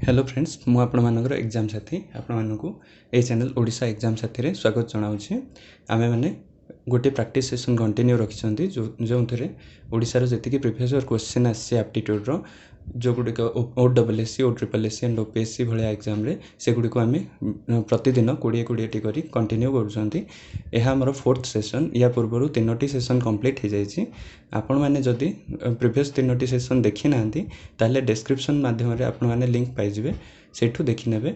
Hello friends मु आपनकर exam साथी आपको ये चैनल ओडिशा एग्जाम साथी रे स्वागत जनाऊँ। आमे मैंने गोटे प्रैक्टिस सेशन कंटिन्यू रखी जो थे ओडिशार जी प्रीवियस क्वेश्चन आसी एप्टीट्यूड रो जो गुड़िक OSSC OSSC and OPSC Bhaya exam रे से गुड़िक आम प्रतिदिन 20-20 करी कंटिन्यू कर फोर्थ सेशन या पूर्व 3टी सेशन कंप्लीट हो जाए। आपण मैंने जदि प्रीवियस 3टी सेशन देखी ना ताले डिस्क्रिप्शन माध्यम आपण मैंने लिंक पाइबे सेठू देखी नेबे।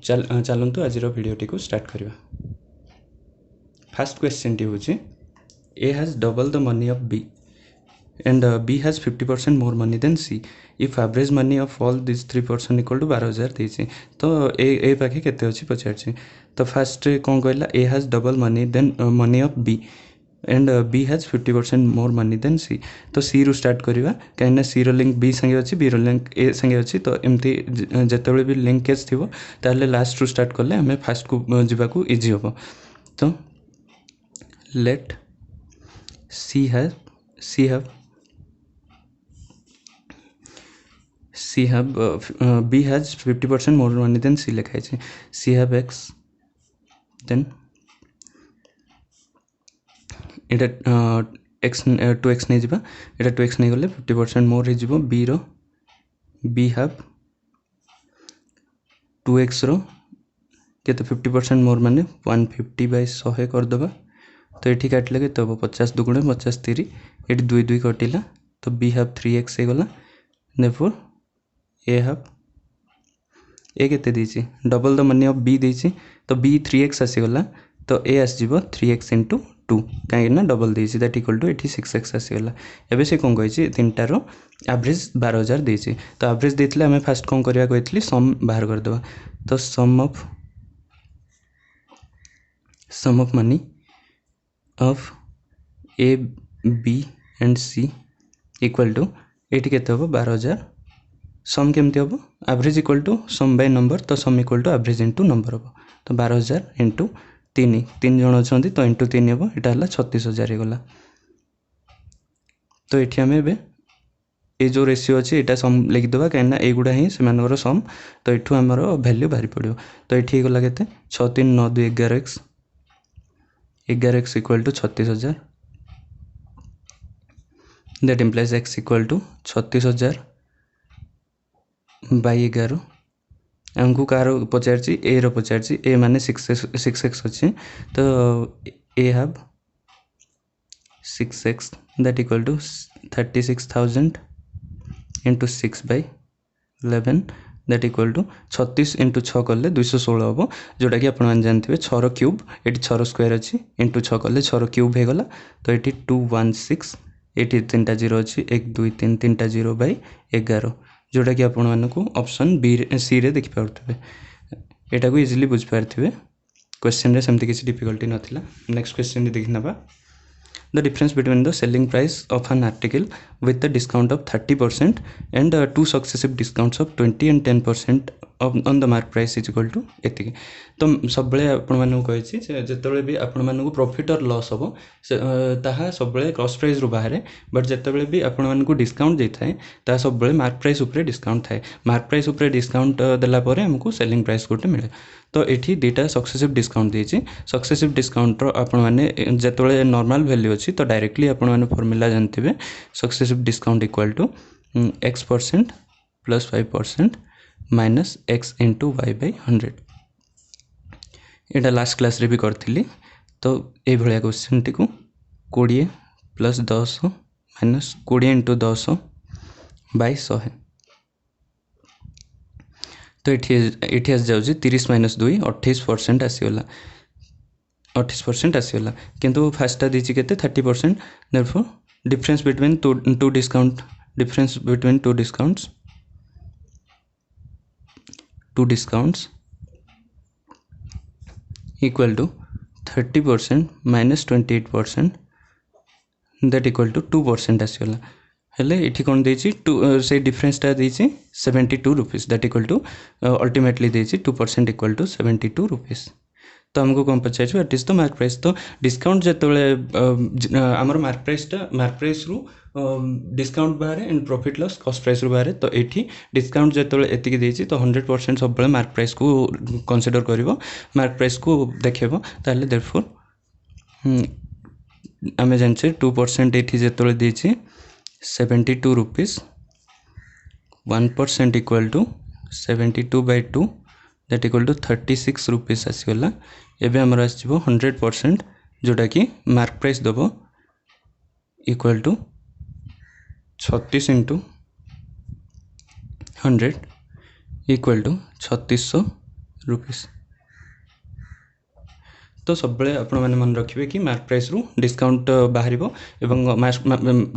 चलतु आज वीडियोटी को स्टार्ट करवा। फर्स्ट क्वेश्चन टी हूँ A has double the money of B and B has 50% more money than C. If average money of all these three person equal to 12,000 देछि तो ए पाखे केते अछि पचारछि। तो फर्स्ट कौन कहला A has double money than money of B and B has 50% more money than C. तो C रू स्टार्ट करवा कहीं C रो लिंक B संगे अछि B रो लिंक A संगे अछि। तो एमती जेतेबेले भी लिंकेज थिबो ताले लास्ट रू स्टार्ट करले हमें फर्स्ट को जिबा को इजी होबो। तो late C have B has 50% more money than C लिखा है। C have X then इटा X 2X नहीं जिबा इटा 2X नहीं गले 50% मोर हो जिवो B row B have 2X रो केते 50% मोर माने 150/100 कर दबा। तो ये काटले के तब 50 दुगुणे 50 3 ये 2 2 कटिला। तो B have 3X गला therefore A have A केते दीची double the money of B दीची तो B 3X आसीगला। तो A आसीबो 3X * 2 कहीं ना डबल दीची दैट इक्वल टू 6X आसीगला। एबे से कोन कहिची तीनटा रो एवरेज 12,000 दीची। तो एवरेज देथिले हमें फर्स्ट कोन करिया कहितली सम बाहर कर देबा। तो sum of money of A B and C equal to एटी केते हो 12,000 सम केमती हो average equal to sum by number. तो sum equal to average into number हो। तो 12,000 इंटू 3 जन अच्छा तो इंटू 3 हम यहाँ 36,000 गला। तो ये आम ए जो रेशियो अच्छे यहाँ सम लिखिदेवा कहीं एगुड़ा ही से सम। तो ये आमर भैल्यू बाहरी पड़ो। तो ये गला के 6 3 9 2 11X 11X equal to 36,000 that implies X equal to 36,000 by 11। आमको कार पचार ए रो पचार ए माने 6X अच्छी। तो A have 6X that equal to 36,000 into 6/11 that equal to 36 into 6 कले 216 हम जोटा कि आप जानते हैं 6 रो क्यूब ये 6 रो स्क्वायर अच्छी इंटू 6 कले 6 रो क्यूब हो गला। तो ये 216 ये 3टा 0 अच्छी 1 2 3 3टा 0/11 जोटा कि आपको ऑप्शन बी सी रे देखि पारथबे। एटा को इजीली बुझ पारथबे क्वेश्चन रे सेमती किसी डिफिकल्टी नथिला। नेक्स्ट क्वेश्चन देखि नबा। The difference between the selling price of an article with the discount of 30% and two successive discounts of 20 and 10% on the mark price is equal to एतिकी। तो सब बेले आपण मानू कहिछि जेतेबेले भी आपण मानू प्रॉफिट और लॉस हो ताहा सब बेले क्रॉस प्राइस रो बाहर। बट जेतेबेले भी आपण मानू डिस्काउंट दे थाए ताहा सब बेले मार्क प्राइस ऊपर डिस्काउंट थाए। मार्क प्राइस ऊपर डिस्काउंट देला परे हमको सेलिंग प्राइस गोटे मिले। तो एठी दुटा सक्सेसिव डिस्काउंट देछि। सक्सेसिव डिस्काउंट रो आपण माने जेतेबेले नॉर्मल वैल्यू अछि तो डायरेक्टली आपण माने फार्मूला जानथिबे successive discount equal to X% plus 5% minus X into Y/100। यहाँ लास्ट क्लास रे भी करथिली। तो ये भाया क्वेश्चन टी को 20 प्लस 10 माइनस 20 इंटू 10/100। तो ये जाऊँगी 30 माइनस 2 28% आसीगला 28% आसीगला किंतु फास्टा दीची केते 30%। Therefore difference between two discount difference between two discounts equal to 30% minus 28% that equal to 2% आसीगला। हेले इठी कोन देछि से डिफरेंस टा देछि 72 rupees that equal to ultimately देछि 2% इक्वल टू 72 रुपीस। तो आमको कौन पचार what is the mark price. तो डिस्काउंट जो आमर मार्क प्राइस रु डिस्काउंट बाहर and profit loss cost price रु बाहर। तो ये डिस्काउंट जो एतिकी देछि तो 100% सब मार्क प्राइस को कंसीडर करिवो, मार्क प्राइस को देखेबो। ताले देयरफॉर आम जाने 2% ये जो देछि 72 rupees, 1% equal to 72/2 that equal to 36 rupees आसीगला। एबे हमर आसीबो 100% जोटा कि मार्क प्राइस दबो equal to 36 into 100 equal to 3600 rupees. तो सब आपण मैंने मन रखिए कि मार्क प्राइस रु डिस्काउंट बाहर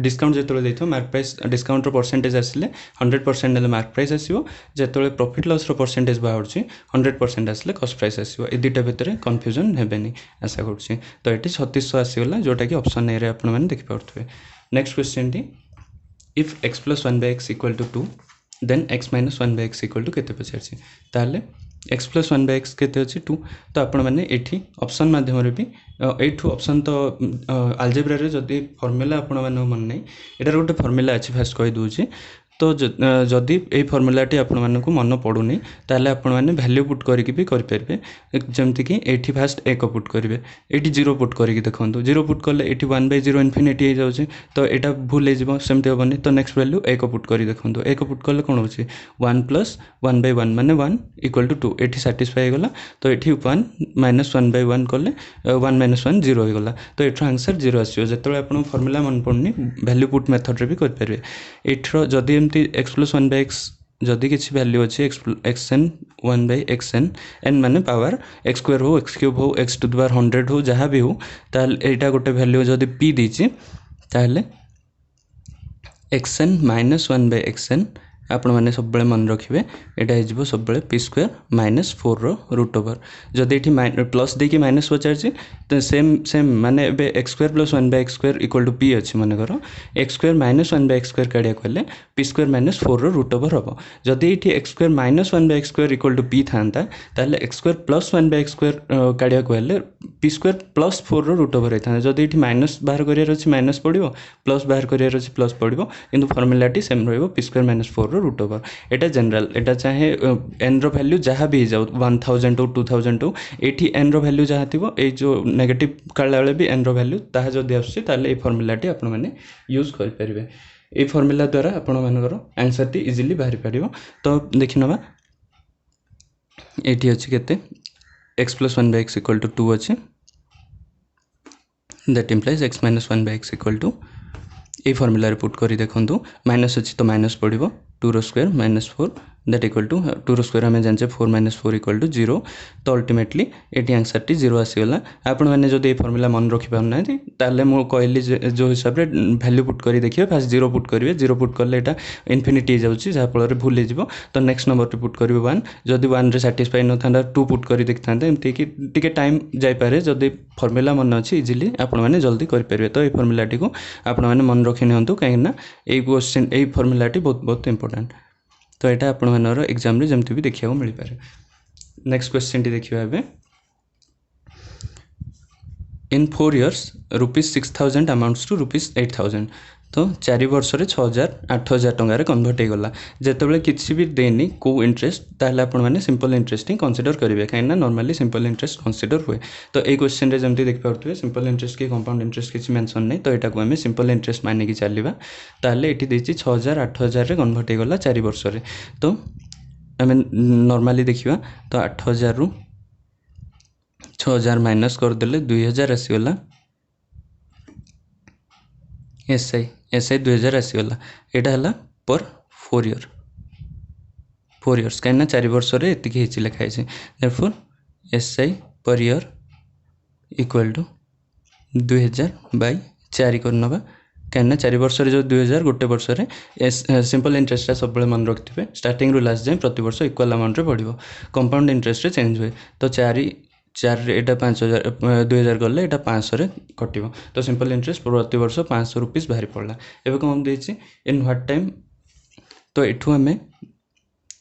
डिस्काउंट जो मार्क प्राइस डिस्काउंट परसेंटेज आसिले 100% ना मार्क प्राइस आसो, जो प्रॉफिट लॉस परसेंटेज बाहर 100% आसिले कॉस्ट प्राइस आसो। ए दुटा भितर कन्फ्यूजन हेबेनी आशा करुँचे। तो ये 3600 आसीगला जोटा कि ऑप्शन ए रे आपण मैंने देखिपे। नेक्स्ट क्वेश्चन टी if x plus 1/x equal to 2 then x minus 1/x equal to केते पचार। ताले x प्लस 1/x केते अच्छी 2। तो आपण मैंने एठी ऑप्शन माध्यम भी एठू ऑप्शन तो अलजेब्रा रे जदी फॉर्मूला आपण माने मन नहीं एटार गोटे फॉर्मूला अच्छी फास्ट कहि दूची। तो जदि ये फॉर्मूलाटी आपण मानकु मन पड़ुनी ताले आपण माने वैल्यू पुट करके भी कर परबे। जेमति कि एठी फास्ट 1 पुट करिवे, एठी 0 पुट करके देखंतु, 0 पुट करले एठी 1/0 इन्फिनिटी हो जाउची। तो एटा भूल हे जिवो, सेमते होबनी। तो नेक्स्ट वैल्यू 1 पुट करी देखंतु, 1 पुट करले कोन होची 1 प्लस 1/1 माने 1 इक्वल टू 2 एठी सैटिस्फाई हो गला। तो एठी 1 माइनस 1/1 करले 1 माइनस 1 0 हो गला। तो एठर आंसर 0 आसीयो। जेतले आपण फॉर्मूला मन पड़नी वैल्यू पुट मेथड रे भी कर परबे। एठर जदि x प्लस 1/x जदि किसी वैल्यू अच्छे xn 1/xn n माने पावर x स्क्वायर हो x क्यूब हो x टू द पावर 100 हो जहाँ भी हो, ताल एटा गोटे वैल्यू जदि p दीची ताले xn माइनस 1/xn आपण मैंने सब मन रखिए। यहाँ हो सब p square minus 4 root over. जदि ये प्लस देकी माइनस पचार तो सेम माने x square plus 1/x square equal to p अच्छी मनकर x square minus 1/x square काढ़िया कले p square minus 4 root over हम। जदि ये x square minus 1/x square equal to p था ताले x square plus 1/x square काढ़िया कले p square plus 4 root over होता है। जदि ये माइनस बाहर करार माइनस पड़ो, प्लस बाहर करार प्लस पड़ो, किंतु फॉर्मूलाटी सेम रहिबो P square minus 4 root over. एटा जनरल, एटा चाहे एन रो वैल्यू जहाँ भी जाऊ 1000 हो 2000 हो, एठी एन रो वैल्यू जहाँ थी ये जो नेगेटिव काला भी एन रो वैल्यू ताहा जदि आसुची ताले ए फॉर्मूलाटी आपण माने यूज कर परिबे। ए फॉर्मूला द्वारा आपण मानकर आंसर टी इजीली बाहर परिबो। तो देखि नबा एठी अछि केते x plus 1/x equal to 2 अछि, that implies x minus 1/x equal to ए फॉर्मूला रे पुट करी देखंतु माइनस अछि तो माइनस पड़िबो 2 रो square minus 4 that equal to 2 रो स्क्वायर हमें जानचे 4 माइनस 4 इक्वल टू 0। तो अल्टीमेटली एटी आंसर टी 0 आसीगला। आपण मैंने जदि ए फॉर्मूला मन रखि पाउना ताले मो कहली जो हिसाब रे वैल्यू पुट करी देखिए फास्ट 0 पुट करिवे, 0 पुट करले एटा इन्फिनिटी जाउची जहा फल रे भूल हे जिवो। तो नेक्स्ट नंबर पे पुट करिवे 1, जदि 1 रे सैटिस्फाई न थांदा 2 पुट करी देखथांते, एमती कि टिके टाइम जाय पारे। जदि फॉर्मूला मन अछि इजीली आपण माने जल्दी कर परिवे। तो ए फॉर्मूलाटी को आपण माने मन रखि नियंतु काहेना ए क्वेश्चन ए फॉर्मूलाटी बहुत इंपोर्टेंट। तो यहाँ आपण मानर एग्जाम रे जमती भी देखा मिल पारे। नेक्स्ट क्वेश्चन टी देखिए एबे इन 4 years ₹6000 अमाउंट्स टू ₹8000। तो 4 वर्ष रे 6000 टंका कन्वर्ट होगा। जिते किसी भी देनी को इंटरेस्ट ताहले आपण माने सिंपल इंटरेस्ट ही कंसीडर करेंगे, कहीं नॉर्मली सिंपल इंटरेस्ट कंसीडर हुए। तो ये क्वेश्चन रे जमती देख पारे सिंपल इंटरेस्ट की कंपाउंड इंटरेस्ट किसी मेंशन नहीं। तो यहाँ आम सिंपल इंटरेस्ट मानिकी चलवा। ताहले ये देती 6000 8000 रे कन्वर्ट होगा 4 वर्ष रे। तो आम नॉर्मली देखा तो 8000 रु 6000 माइनस करदे 2000 आसीगला। एसआई 2000 आसीगला। यहाँ है पर 4 year 4 years कहीं 4 वर्ष रे एतिक हिची लिखाई। Therefore SI per year equal to 2000/4 करनबा। कहीं 4 वर्ष रे जो 2000 गोटे वर्ष रे सिंपल इंटरेस्ट सब मन रखिथे स्टार्टिंग रु लास्ट जाए प्रति वर्ष इक्वल अमाउंट रे बढ़िबो। कंपाउंड इंटरेस्ट रे चेंज हुए। तो 4 एटा 5000 2000 गले एटा 500 रे कटिबो। तो सिंपल इंटरेस्ट प्रति वर्ष 500 रुपीस बाहरी पड़ला। एबे कौन देछि इन व्हाट टाइम। तो एठू हमें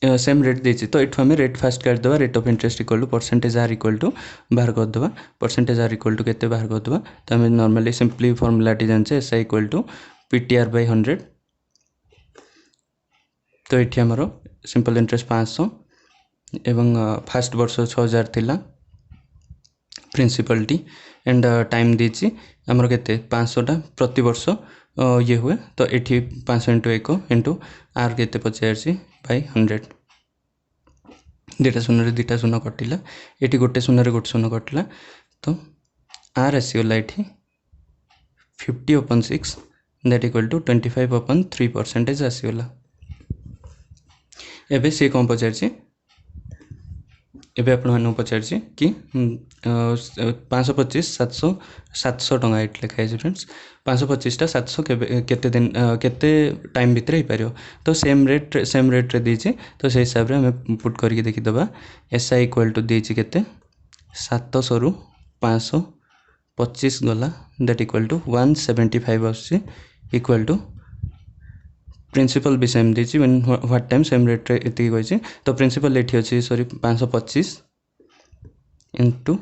सेम रेट देती तो ये आम रेट फास्ट काटिदेवा rate of interest equal to percentage R equal to बाहर करदे परसेंटेज आर इक्वल टू के बाहर करदे तो आम नॉर्मली सिंपली फॉर्मूलाटी जानचे S I equal to PTR by 100 तो ये आमर सिंपल इंटरेस्ट 500 एवं फास्ट वर्ष 6000 थिला प्रिंसिपल टी एंड टाइम दीची आमर केते 500टा प्रति वर्ष ये हुए तो ये 500 इंटू 1 इंटू आर के पचासी बाय 100 दुटा शून्य कटिला ये गोटे शून्य गोटे शून्य कटिला तो आर आसीगला ये 50/6 दैट इक्वल टू 25/3% आसीगला एबे सी कौन पचार एबे आपण पचार कि 525 700 टंका एट लिखाई फ्रेंड्स 525टा 700 केते दिन केते टाइम भितर हो पार तो सेम रेट रे दीची तो से हिसाब रे हमें पुट करके देखिदबा एस आई इक्वल टू दीची केते 700 रु 525 गला दैट इक्वल टू 175 आसी इक्वल टू प्रिंसिपल भी सेम दीची व्हाट टाइम सेम रेट रे एति कहिछि तो प्रिंसिपल एठी अछि सॉरी 525 इंटू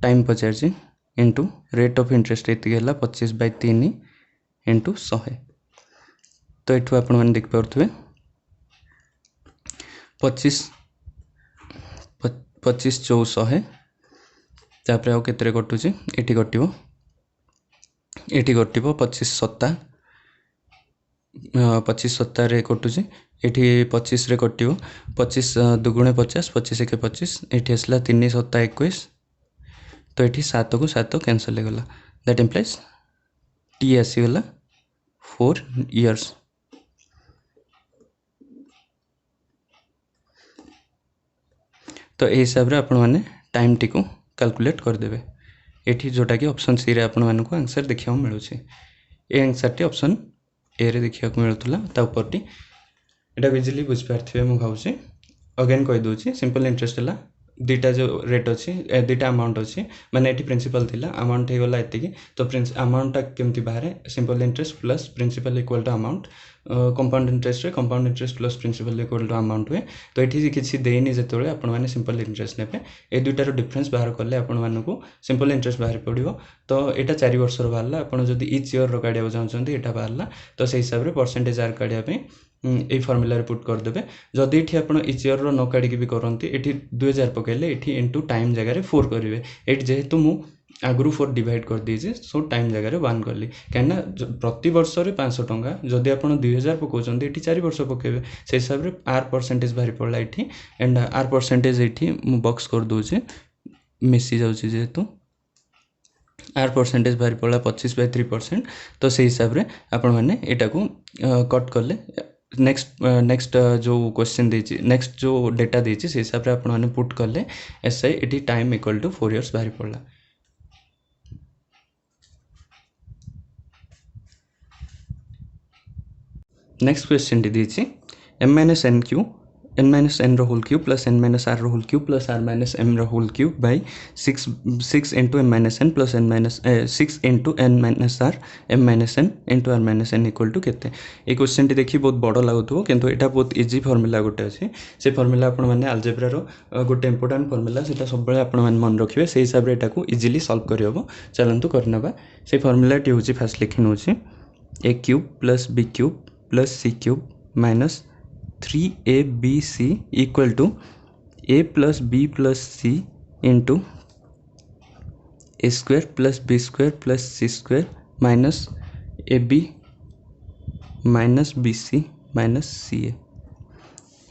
टाइम पचार इंटू रेट ऑफ इंटरेस्ट एति गेला 25/3 इंटू 100 तो एठू आपण माने देख पारथुवे 25 400 तापर आउ केतरे कटुची एठी कटिवो 25 7 25 7 रे कटुची एठी 25 रे कटिवो 25 दुगुणे 50 25 एके 25 एठी आसला 3 7 21 तो एठी 7 को 7 कैंसिल हो गला दैट इंप्लाइज टी आसी गला 4 इयर्स तो ए हिसाब रे आपण माने टाइम टी को कैलकुलेट कर देबे एठी जोटा कि ऑप्शन सी रे आपण मानकु आंसर देखिया मिलु छै A answer T option A रे देखिया मिलुतला ता ऊपर टी एटा इजीली बुझ पारथिबे मु भाउछि अगेन कहि दोछि सिंपल इंटरेस्ट हला दुटा जो रेट अच्छी दुटा अमाउंट अच्छी माने एटी प्रिंसिपल थिला अमाउंट हो गला एतिकी तो अमाउंट केमती बाहर simple interest plus principal equal to amount compound interest plus principal equal to amount हुए तो ये किसी देनी जो आपण मैंने सिंपल इंटरेस्ट ने ए दुटार डिफरेन्स बाहर कले आपण मानक सिंपल इंटरेस्ट बाहर पड़ो तो यहाँ 4 वर्षर बाहर आपड़ जब इच इयर काढ़ा चाहते यहाँ बाहर तो से हिसाब से परसेंटेज आर काढ़ापी ये फर्मुला पुट करदे जदि ये आप इच इयर न काढ़ी भी करती ये 2000 पकड़े ये इंटू टाइम जगह 4 करेंगे ये जेहेतु मु आगु 4 डिवाइड कर दीजिए सो टाइम जगह 1 कली कहीं प्रति वर्ष 500 टंका जदि आप 2000 पकाउंट ये 4 वर्ष पकेबे से हिसाब से आर परसेंटेज बाहरी पड़ा ये एंड आर परसेंटेज ये बॉक्स कर दूचे मिसी जाऊँगी जेहेतु आर परसेंटेज बाहरी पड़ा 25/3% तो से हिसाब से आपण मैंने यहाँ को कट कले नेक्स्ट जो क्वेश्चन देछि नेक्स्ट जो डेटा देछि से हिसाब से आपण माने पुट कले SI at time equal to 4 years बाहरी पड़ला नेक्स्ट क्वेश्चन देछि m - n cube n - n रो whole cube plus n - r रो whole cube plus r - m रो whole cube by 6 into m - n plus n - 6 into n - r m - n into r - n equal to केते ए question T देखि बहुत बड़ लागुथो किंतु एटा बहुत इजी फार्मूला गोटे अछि से फार्मूला आपण माने अलजेब्रा रो गोटे इंपोर्टेंट फार्मूला सेटा सब बेले आपण माने मन रखिबे से हिसाब रे एटा को इजीली सॉल्व करि हबो चलंतु करनबा से फार्मूला टी होछि फास्ट लिखि नोछि a cube plus b cube plus c cube minus 3abc equal to a plus b plus c into a square plus b square plus c square minus ab minus bc minus ca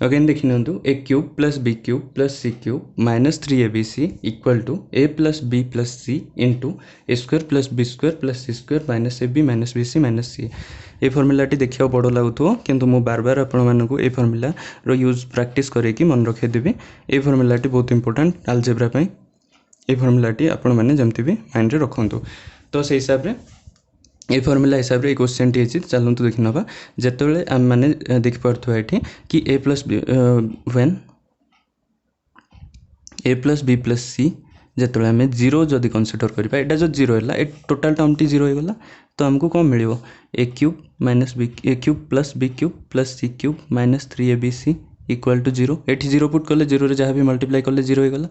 again देखि नंतु a cube plus b cube plus c cube minus 3abc equal to a plus b plus c into a square plus b square plus c square minus ab minus bc minus c ये फर्मुलाटी देखा बड़ लगुव किंतु मु बार बार आपण मानक ये formula रो use practice करके मन रखिदेवी ये फर्मुलाटी बहुत इंपोर्टेंट अलजेब्रा पे ये फर्मुलाटी आपण मैंने जमती भी माइंड रे रखंतु तो से हिसाब रे ये फर्मुला हिसाब से क्वेश्चन टी चलतु देखि नबा जेतेबेले हम माने देखि परथु एठी कि a plus b when a plus b plus c जिते आम जीरो जदि कनसीडर करवा यहाँ जो जीरो है ये टोटाल टर्म टी जीरो होगा तो आमको कौन मिल a cube minus b a cube plus B cube plus c cube minus 3abc equal to zero ये जीरो पुट कले जीरो रे जहाँ भी मल्टीप्लाई कले जीरो होगा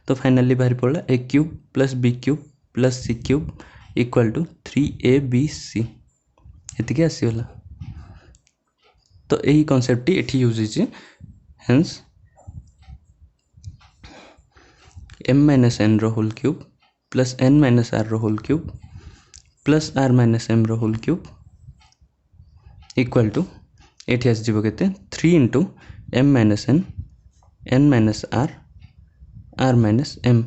तो फाइनाली बाहर पड़ा a cube plus B cube plus c cube equal to 3abc ये आसीगला। तो यही कॉन्सेप्ट टी यूज होती हेन्स m माइनस n रो whole cube plus n minus r रो whole cube plus r minus m रो होल क्यूब इक्वाल टू ये आसो के 3 into m minus n minus r minus m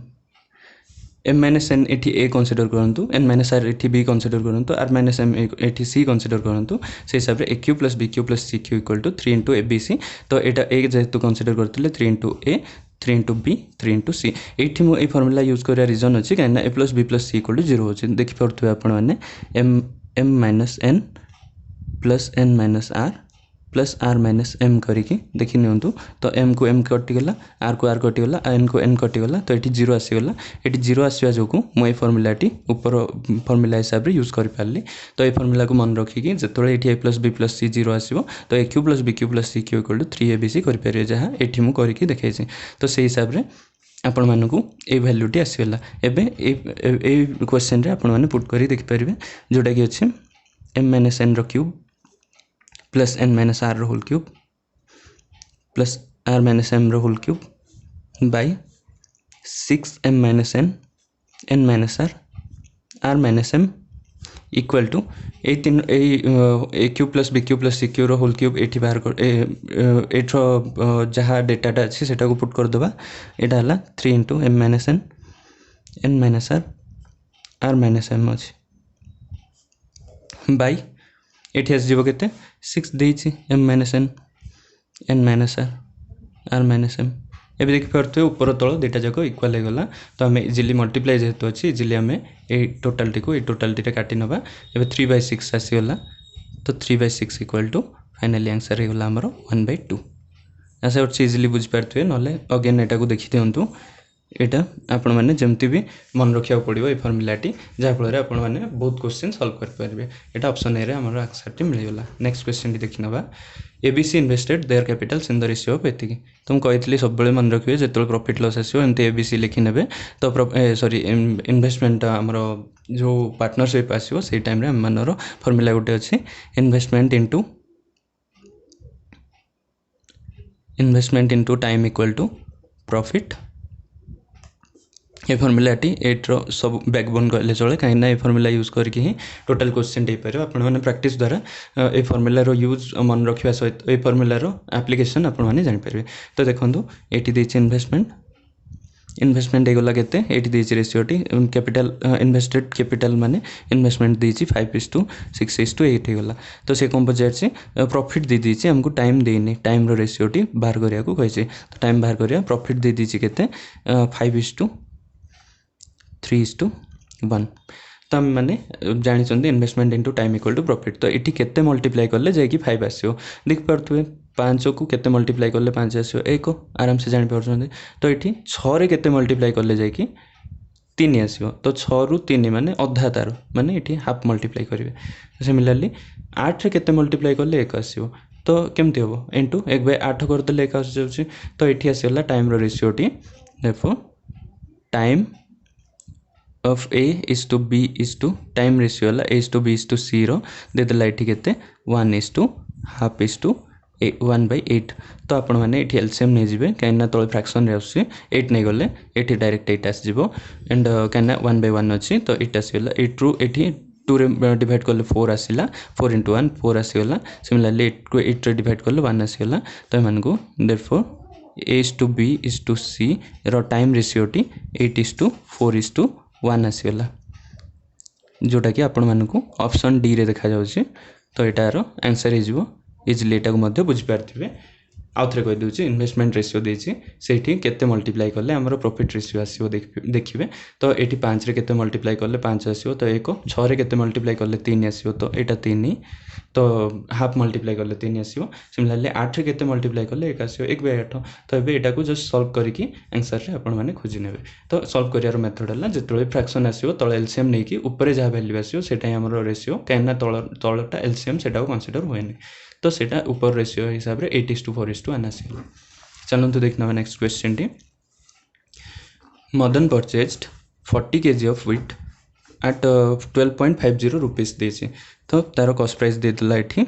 m minus n एटी a consider करंतु n minus r एटी b consider करंतु r minus m एटी c consider करंतु से हिसाब रे a cube plus b cube plus c cube equal to 3 into abc तो एटा a जेहेतु कंसीडर करथिले 3 into a 3 into b 3 into c एठी मो ए फार्मूला यूज करिया रीजन अछि काना a plus b plus c equal to 0 अछि देखि परथु आपण माने m minus n plus n minus r plus r minus m करिकी देखि नियंतु तो m को m कटिगला r को r कटिगला n को n कटिगला तो ये जीरो आसीगला ये जीरो आसवा जो मुझे फर्मूलाटी ऊपर फर्मूला हिसाब से यूज कर पारि तो ये फर्मूला को मन रखिकी जो ये a plus b plus c zero आसो तो a cube plus b cube plus C cube equal to 3abc करें जहाँ ये मुझे करके देखी तो से हिसाब से आपण मानकू ए वैल्यूटी आसीगला एबे ए क्वेश्चन रे आपण माने पुट करी देखि परिबे जोटा कि अछि m माइनस n रो cube plus n minus r रो whole cube plus r minus m रो whole cube by 6m minus n minus r minus m equal to A cube plus B cube plus C cube रो whole cube एठी बाहर कर एठो जहाँ डेटाटा अच्छी सेटा को पुट कर दबा एटा हला 3 into m minus n minus r minus m अच्छी बाय एठी आस जीवो केते 6 देछि m minus n minus r minus m एबे देखि परथु ऊपर तळ डेटा जाको इक्वल हे गला तो हमें इजीली मल्टीप्लाई जेहेतु अछि इजीली हमें ए टोटलिटी को ए टोटलिटी रे काटी नबा एबे 3/6 आसी गला तो 3/6 इक्वल टू फाइनली आंसर हे गला हमरो 1/2 ऐसा और इजीली बुझ परथु नले अगेन एटा को देखि दियंतु एटा आपण माने जेमति भी मन रखिया पड़िबो ए फार्मूलाटी जहा फल रे आपण माने बहुत क्वेश्चन सॉल्व कर परबे एटा ऑप्शन ए रे हमरो आंसर टी मिल गला। नेक्स्ट क्वेश्चन टी देखि नबा ABC invested their capitals in the ratio of एतिकी तुम कहितली सब बेले मन रखिबे जेतल प्रॉफिट लॉस आसीओ एमते ABC लिखि नेबे तो सॉरी इन्वेस्टमेंट हमरो जो पार्टनरशिप आसीओ से टाइम रे हम मनरो फार्मूला गोटे अछि investment into time equal to profit ये फर्मूलाटी एट्रो सब बैकबोन कहले चले कहीं ना ये फर्मूला यूज करके ही टोटल क्वेश्चन दे पारे आपण माने प्रैक्टिस द्वारा ए फर्मूला रो यूज मन रखिया सहित ए फर्मूला रो एप्लीकेशन आपण माने जानि पारे तो देखंतु एटी देछि इन्वेस्टमेंट एगला केते एटी देछि रेशियोटी कैपिटल इन्वेस्टेड कैपिटल माने इन्वेस्टमेंट देछि 5:6:8 हेगला तो से कम बजेट से प्रॉफिट दे देछि हमको टाइम देनी टाइम रो रेशियोटी बाहर करिया को कहै तो टाइम बाहर करिया प्रॉफिट दे देछि केते 5:3:1 तो हम माने जानि चंदी investment into time equal to profit तो एटी केते मल्टीप्लाई करले जे कि 5 आसीओ देख परथुए 5 को केते मल्टीप्लाई करले 5 आसीओ 1 आराम से जानि परछन तो एटी 6 रे केते मल्टीप्लाई करले जे कि 3 आसीओ तो 6 रु 3 माने अधा तार माने एटी हाफ मल्टीप्लाई करिवे सिमिलरली 8 रे केते मल्टीप्लाई करले 1 आसीओ तो केमति होबो इनटू 1/8 कर देले 1 आसी जाउची तो एटी आसीला टाइम रो रेशियोटी therefore time of A is to B is to time ratio वाला A is to B is to C रो दे देला एठी केते 1 is to half is to 1/8 तो आपण माने एठी एलसीएम नै जिवे काइना तळे फ्रैक्शन रे आसी 8 नै गले एठी डायरेक्ट 8 आसी जिवो एंड काइना 1/1 अछि तो 8 आसी गला 8 रू एठी 2 रे डिवाइड करले 4 आसीला 4 into 1 4 आसी गला सिमिलरली 8 को 8 रे डिवाइड करले 1 आसी गला तो मन को therefore A is to B is to C रो टाइम रेशियो टी 8:4:1 आसीगला जोटा कि आपण मानकू ऑप्शन डी रे देखा जाउछि तो एटारो आंसर हे जिवो इजीली एटा को मध्ये बुझ पारथिबे आउ थे कहीदे इनवेस्टमेंट रेशियो देती से केते मल्टीप्लाई कले आमर प्रॉफिट रेशियो आसो देखिए तो ये 5 रे केते मल्टीप्लाई कले 5 आसो तो 1 6 रे केते मल्टीप्लाई कले 3 आसो तो यहाँ 3 तो हाफ मल्टीप्लाई कले 3 आसो सिमिलारली 8 रे केते मल्टीप्लाई कले 1 आसो 1/8 तो ये यहाँ जस्ट सॉल्व करके आंसर रे आपण माने खोजी नेबे तो सॉल्व करियार मेथड हला जेतले फ्रैक्शन आसो तळे एलसीएम नै कि ऊपर जहाँ वैल्यू आसो सेटा हमर रेशियो कहना तळटा एलसीएम सेटा को कंसीडर होएनी तो सेटा ऊपर रेशियो हिसाब रे 8:4 आनासी चलते देखना नेक्स्ट क्वेश्चन टी Madan purchased 40 kg of wheat at 12.50 rupees देसी तो तार कॉस्ट प्राइस देला ये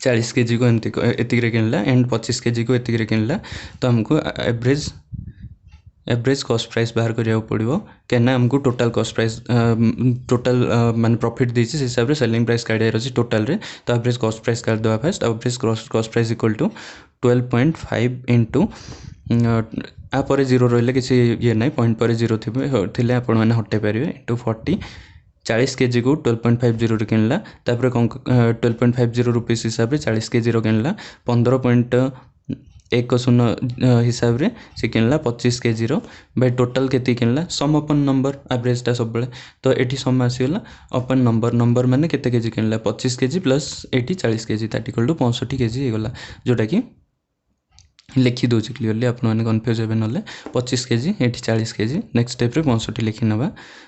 40 kg को एतिक किनला एंड 25 kg को एतिक किनला तो हमको एवरेज कॉस्ट प्राइस बाहर करिया पड़ो कहना हमको टोटल कॉस्ट प्राइस टोटल मान प्रॉफिट देछि हिसाब रे सेलिंग प्राइस काढियार अछि टोटल रे तो एवरेज कॉस्ट प्राइस काढ दवा first average cost price equal to 12.5 into आ पर 0 रहले किसी ये नहीं पॉइंट पर 0 थिले आपण माने हटे परिवे इनटू 40 40 kg को 12.50 रे किनला तापर 12.50 रुपीस हिसाब रे 40 kg रो किनला 15.10 हिसाब रे से किनला 25 kg रो बाय टोटल केती किनला सम अपन नंबर एवरेज ता सब बेले तो एठी सम आसीला अपन नंबर माने केते केजी किनला 25 kg plus 40 kg that equal to 65 kg हे गला जोटा कि लिखि दोछि क्लियरली आपण माने कंफ्यूज हेबे नले 25 kg एठी 40 kg नेक्स्ट स्टेप रे 65 लिखि नबा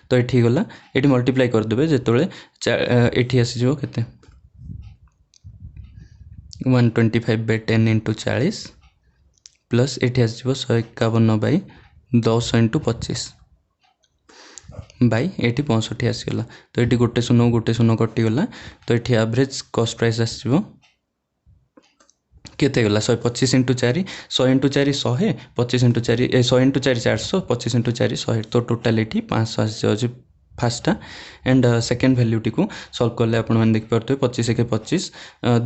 तो एठी गला एठी मल्टीप्लाई कर देबे जेतोले एठी आसी जो केते 125/10 इनटू 40 प्लस एठी आसी जो 151 बाय 10 इनटू 25 बाय एठी 65 आसी गला तो एठी गोटे शून्य कटि गला तो एठी एवरेज कॉस्ट प्राइस आसी जो केते गला 125 into 4 100 into 4 100 25 into 4 100 into 4 400 25 into 4 100 तो टोटल एठी 500 आसी जो FASTA and second value T को सॉल्व करले आपण मान देख परते 25 के 25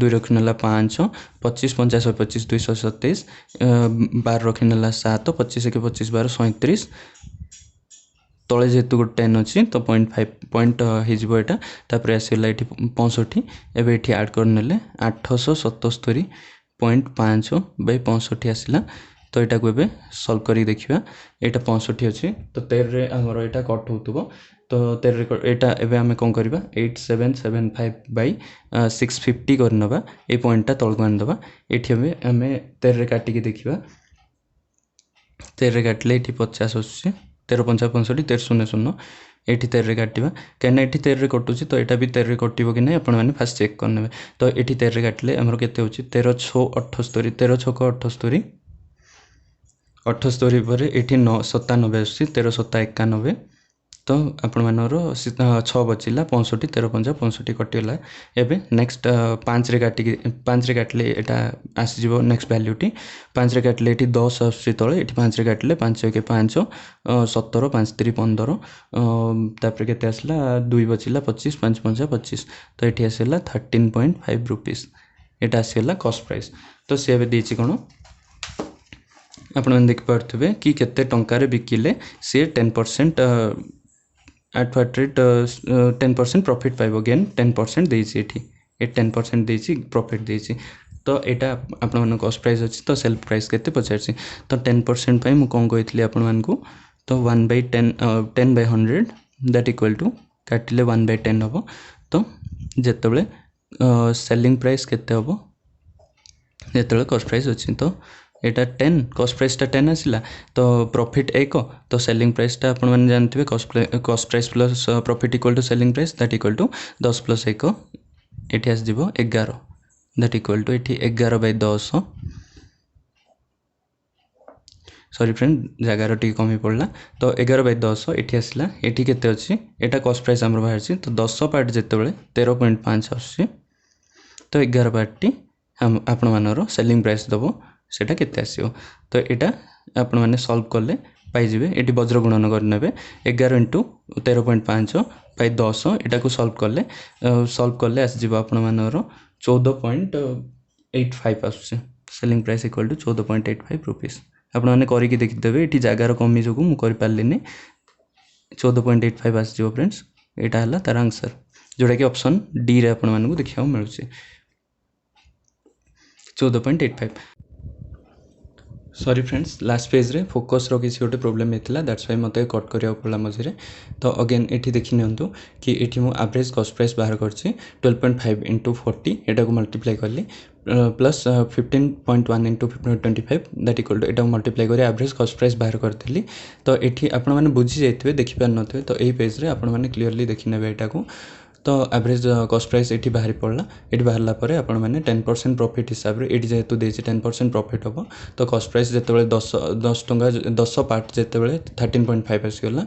2 रखनेला 5 25 50 25 227 12 रखनेला 7 25 के 25 12 37 तले जेतु गोटे 10 अछि तो 0.5 हे जिवो एटा तापर आसीला एठी 65 एबे एठी ऐड करनेले 877.5 बाय 65 आसीला तो एटा को एबे सॉल्व करी देखिबा एटा 65 अछि तो 13 रे हमर एटा कट होतबो तो 13 रे एटा एबे हमें कोन करबा 8775 बाय 650 करनबा ए पॉइंटटा तळको आन दबा एठी हमें 13 रे काटी के देखिबा 13 रे काटले एठी 50 अछि 13 5 65 13 0 एठी 13 रे काटिबा केना एठी 13 रे कटुची तो एटा भी 13 रे कटिबो कि नै आपण माने फास्ट चेक करनेबे तो एठी 13 रे काटले हमर केते होची 13 6 78 13 6 78 78 पर एठी 9 97 अछि 13 7 91 तो आपण मानर 6 बचिला 65 13 5 65 कटिला एबे नेक्स्ट 5 रे काटले एटा आसी जिवो नेक्स्ट वैल्यू टी 5 रे काटले एठी 10 आसी तळे एठी 5 रे काटले 5 के 5 17 5 3 15 तापर केते आसला 2 बचिला 25 5 5 25 तो एठी आसीला 13.5 रुपीस एटा आसीला कॉस्ट प्राइस तो से एबे देछि कोन आपण मन देख परथबे कि केते टंका रे बिकिले से 10% एट रेट 10% प्रॉफिट पाइबो गेन 10% देछि एठी ए 10% देछि प्रॉफिट देछि तो एटा आपण मन कॉस्ट प्राइस अछि तो सेल प्राइस केते पचारछि तो 10% पई मु कोन कहितली आपण मन को तो 1/10 10/100 दैट इक्वल टू काटिले 1/10 हबो तो जेतबेले सेलिंग प्राइस केते हबो जेतबेले कॉस्ट प्राइस अछि तो एटा 10 कॉस्ट प्राइस टा 10 आसिला तो प्रॉफिट 1 तो सेलिंग प्राइस टा आपण माने जानथिबे cost price plus profit equal to selling price that equal to 10 plus 1 एठी आस दिबो 11 दैट इक्वल टू एठी 11/10 सॉरी फ्रेंड जगार टी कमी पड़ला तो 11/10 एठी आसिला एठी केते अछि एटा कॉस्ट प्राइस हमर बाहर छी तो 10 पार्ट जेतेबेले 13.5 आछि तो 11 पार्ट टी हम आपण मानरो सेलिंग प्राइस दबो सेटा केते आसीओ तो एटा आपण माने सॉल्व करले पाई जिवे एटी वज्र गुणन करनेबे 11 * 13.5 बाय 10 एटा को सॉल्व करले आस जिवो आपण मानरो 14.85 आछे selling price equal to 14.85 rupees आपण माने करि कि देखि देबे एटी जागार कमी जोगु मु करि पारलिनी 14.85 आस जिवो फ्रेंड्स एटा हला तार आंसर जोडा कि ऑप्शन डी रे आपण मानकु देखिया मिलुचे 14.85। सॉरी फ्रेंड्स, लास्ट पेज रे फोकस रो किसी गोटे प्रोब्लेम होता दैट्स वाई मत कट करा पड़ा मझे। तो अगेन ये देखी नियंतु कि ये मु एवरेज कॉस्ट प्राइस बाहर करछि 12.5 इंटू 40 एटा को मल्टीप्लाई करली plus 15.1 into 25 that equal to एटा मल्टीप्लाई कर एवरेज कॉस्ट प्राइस बाहर करथिली। तो ये आपण मैंने बुझी जाइए देखिपार नथिबे तो यही पेज रे आपण मैंने क्लीयरली देखि नेबे एटा को। तो एवरेज कॉस्ट प्राइस ये बाहरी पड़ा ये बाहरला पर आपण मैंने 10% प्रॉफिट हिसाब से ये जेहेतु देछि 10% प्रॉफिट हम तो कॉस्ट प्राइस जिते 10 टंका 10 पार्ट जिते 13.5 आसीगला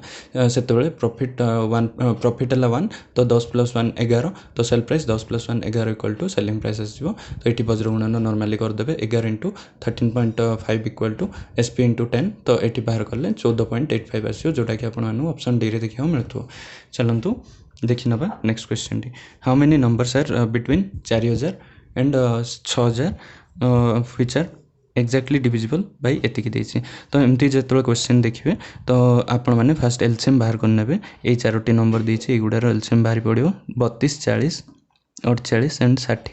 से प्रॉफिट 1 तो 10 + 1 11 तो sale price 10 + 1 11 equal to selling price आसो। तो ये बज्र गुणन नॉर्मली करदे 11 into 13.5 equal to SP into 10 तो ये बाहर कले 14.85 आसो जोटा कि आपको ऑप्शन डी रे देखा मिलूँ। चलतु देखी नवा नेक्स्ट क्वेश्चन टी। How many numbers are between 4000 and 6000 which are exactly divisible by एतिकी देछि। तो एमती जेतबे क्वेश्चन देखिए तो आपण माने फर्स्ट एलसीएम बाहर कर नेबे। ए चारोटी नंबर देछि एगुडार एलसीएम बाहर पड़ियो 32 40 48 एंड 60।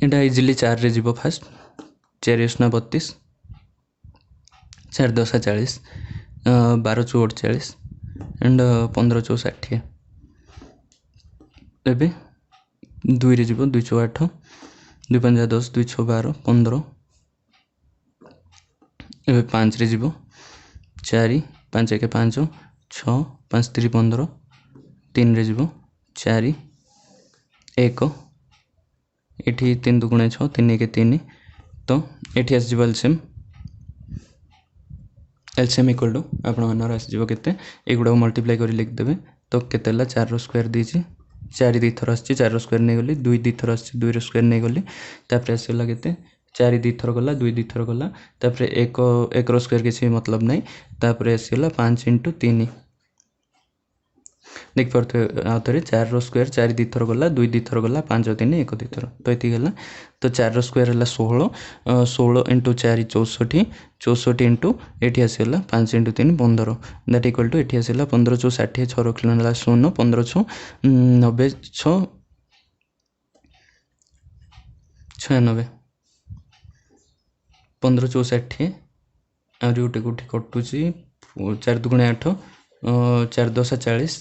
एटा इजीली 4 रे जीवो फर्स्ट 4 × 32 4 × 10 40 12 × 4 48 एंड 15 × 60। एबे 2 रे जीवो 2 × 8 2 × 5 10 2 × 12 15। एबे 5 रे जीवो 4 5 1 5 6 5 3 15। 3 रे जीवो 4 1 एठी 3 2 × 6 3 1 3। तो एठी आस जीवो एलसीएम इक्वल टू आपण मनर आस जीवो केते एगुडा मल्टीप्लाई करी लिख देबे। तो केते ला 4 रो स्क्वायर दीची 4 दी थर आछि 4 रो स्क्वायर नै गली 2 दी थर आछि 2 रो स्क्वायर नै गली तापर आसीला केते 4 दी थर गला 2 दी थर गला तापर 1 रो स्क्वायर किसी मतलब नै तापर आसीला 5 × 3 देख परते आउथरे 4 रो स्क्वायर 4 दी थर गला 2 दी थर गला 5 3 1 दी थर तो एति गला। तो 4 रो स्क्वायर हला 16 16 × 4 64 64 इंटू एठी आसीला 5 × 3 15 दैट इक्वल टू एठी आसीला 15 × 60 6 रखलला 0 15 × 90 6 96 15 × 60 आउरी उटे गुठी कटुची 4 2 × 8 4 10 40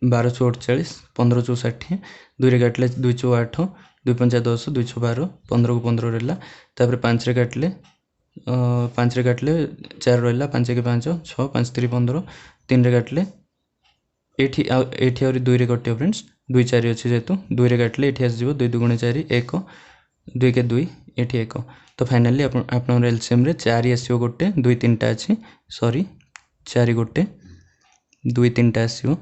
12 × 48 15 × 60 2 रे काटले 2 × 8 2 5 10 2 × 12 15 × 15 रहला तापर 5 रे काटले 5 रे काटले 4 रहला 5 1 5 6 5 3 15 3 रे काटले एठी और 2 रे कटियो फ्रेंड्स 2 4 अछि जेतु 2 रे काटले एठी आस जीवो 2 2 × 4 1 2 के 2 एठी 1। तो फाइनली आपन एलसीएम रे 4 आसीओ गोटे 2 3 टा अछि सॉरी 4 गोटे 2 3 टा आसीओ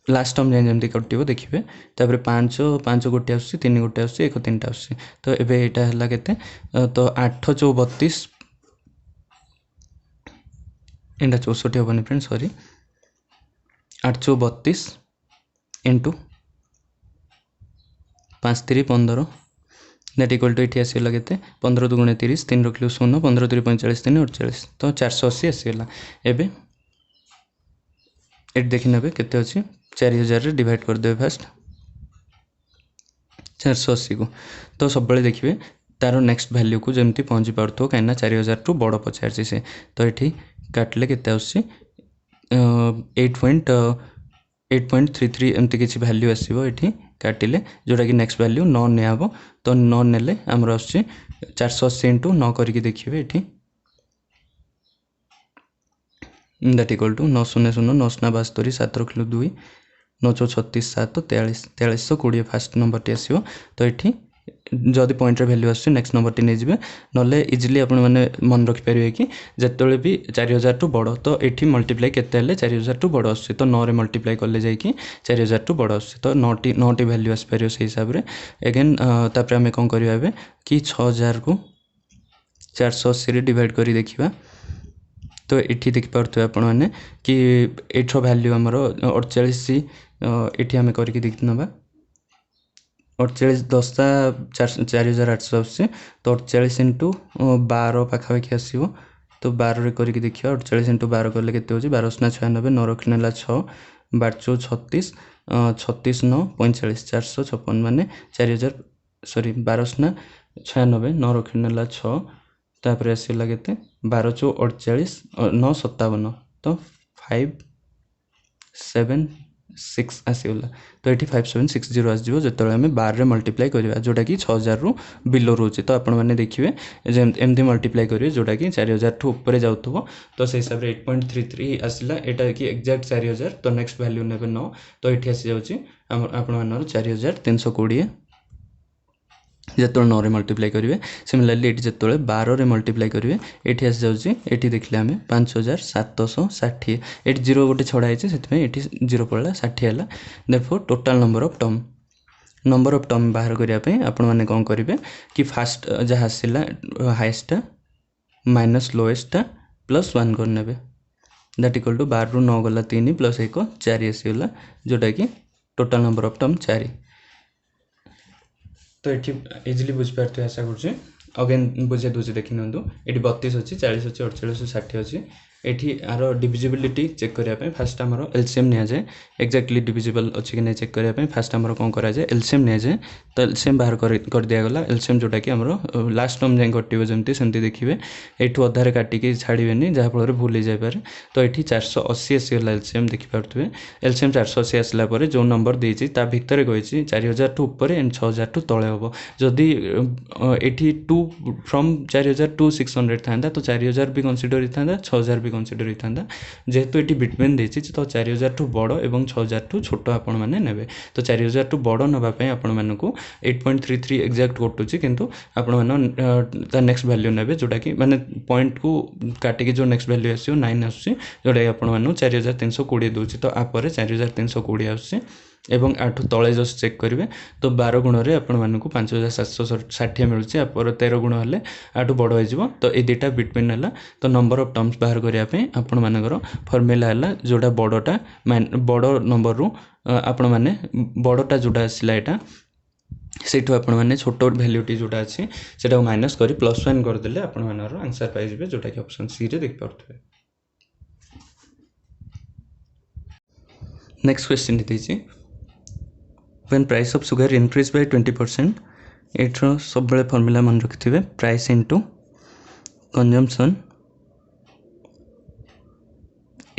लास्ट टाइम जमती कटिव देखिए तापर 5 5 गोटे आसुची 3 गोटे आसुची 1 3 टा आसुची। तो एबे एटा हला केते तो 8 × 32 एंडा 64 होबनी friend sorry 8 × 32 into 5 3 15 that equal to एठी आसीला केते 15 2 × 30 3 रखलु 0 15 3 45 3 48 तो 480 आसीला। एबे एट देखि नेबे केते अछि 4000 रे डिवाइड कर देबे फर्स्ट 480 को। तो सब बळे देखिबे तारो नेक्स्ट वैल्यू को जेमती पहुंची पारथो काइना 4000 टू बड़ पचारछि से। तो एठी काटले केते आछि 8.33 एमती किछि वैल्यू आसीबो एठी काटिले जोटा कि नेक्स्ट वैल्यू 9 ने आबो। तो 9 नेले हमर आछि 480 * 9 करके देखिबे एठी दैट इक्वल टू 9 0 0 9 72 7 रखलु 2 9 36 7 43 4320 फर्स्ट नंबर टी आसीबो। तो एठी जदि पॉइंट रे वैल्यू आछि नेक्स्ट नंबर टी नै जिवे नले इजीली आपण माने मन रखि परिबे कि जेतले भी 4000 टू बड़ तो एठी मल्टीप्लाई केते हले 4000 टू बड़ आछि तो 9 रे मल्टीप्लाई करले जाई कि 4000 टू बड़ आछि तो 9 टी वैल्यू आसी परियो से हिसाब रे। अगेन तापर हमें कोन करिबा बे कि 6000 को 480 रे डिवाइड करी देखिबा। तो एठी देख पारथु आपण माने कि एठो वैल्यू हमरो 48 एठी हमें करके देख नबा 48 10 4800 आछि तो 48 * 12 पाखा पाखी आसीबो। तो 12 रे करके देखियो 48 * 12 करले केते होची 12 96 9 रखनेला 6 12 36 36 9 45 456 माने 4000 सॉरी 1296 9 रखिनेला 6 तापर आसीला केते 12 चो 48 9 57 तो 576 आसीगला तो ये 5760 आसो जो आम 12 मल्टीप्लाई करवा जोटा कि 6000 रु बिलो रोचे तो आपण मैंने देखिए एमती मल्टीप्लाई करेंगे जोटा कि 4000 ठू ऊपर जाऊथबो तो से हिसाब रे 8.33 आसला एटा कि एक्जाक्ट 4000 तो नेक्स्ट वैल्यू नेबे 9 तो ये आसी जाउची आपण मानर 4320 जो 9 मल्टीप्लाई करेंगे सिमिलरली ये जो 12 मल्टीप्लाई करेंगे ये आसी जाऊँगी ये देखिए आम 5760 ये जीरो गोटे छड़ाई से जीरो पड़ा 60 है therefore total number of term बाहर करने आपण मैंने कौन करेंगे कि फास्ट जहाँ आसला हाइएस्टा माइनस लोएस्टा प्लस 1 करने दैट इक्वल टू 12 रु 9 गला 3 प्लस 1 4 आसीगला जोटा कि टोटल नंबर ऑफ टर्म 4 तो ये इजिली बुझीपारे आशा कर अगेन बुझे दूसरे देखी नियंतु ये 32 अच्छी 40 अच्छी 48 60 अच्छी ये आर डिविजिबिलिटी चेक करने फास्ट आमर एलसीएम नि जाए एक्जाक्टली डिविजिबल अच्छी कि नहीं चेक करने फास्ट आमर कौन करा जाए एलसीएम नि जाए तो एलसीएम बाहर कर दिगला एलसीएम जोटा कि आमर लास्ट टर्म जाए कटो जमी देखिए ये अधारे काटिकी छाड़े जहाँफल भूल जापे तो ये 480 आसीगला एलसीएम देखिपे एलसीएम 480 आसला जो नंबर देती भितर कही 4000 ठू ऊपर एंड 6000 ठू तले हम जदि ये 2 फ्रॉम 4000 टू 600 था तो 4000 भी कंसीडर होता 6000 भी कंसीडर होता जेहेतु ये बिटवीन देती तो 4000 ठू बड़ और 6000 ठू छोट आपण मैंने ने तो 4000 ठू बड़ नापी आपण मानक 8.33 एक्जाक्ट कटुची किंतु आपण मैंने नेक्स्ट वैल्यू ने जोटा कि माने पॉइंट को काटिकी जो नेक्स्ट वैल्यू आसो 9 आसूँ जोटा कि आपण 4320 दूसरी तो आपर 4320 आसूँ एवं आठू तले जस्ट चेक करेंगे तो 12 गुण में आपण मानक 5760 मिलूँ आपर 13 गुण हेल्ले आठू बड़ हो तो ये दुटा बिटवीन है तो नंबर ऑफ टर्म्स बाहर करने आपण मानकर फर्मुला है जोटा बड़टा बड़ नंबर रु आपण मैंने बड़टा जोटा आसला यहाँ से आपने छोट भैल्यूटी जोटा अच्छी से माइनस कर +1 करदे आपण आंसर पाइबे जोटा कि ऑप्शन सी रे देख पारे। नेक्स्ट क्वेश्चन देखिए when price of sugar increase by 20% एट्र सब बेले फॉर्मूला मन रखिथिबे price into consumption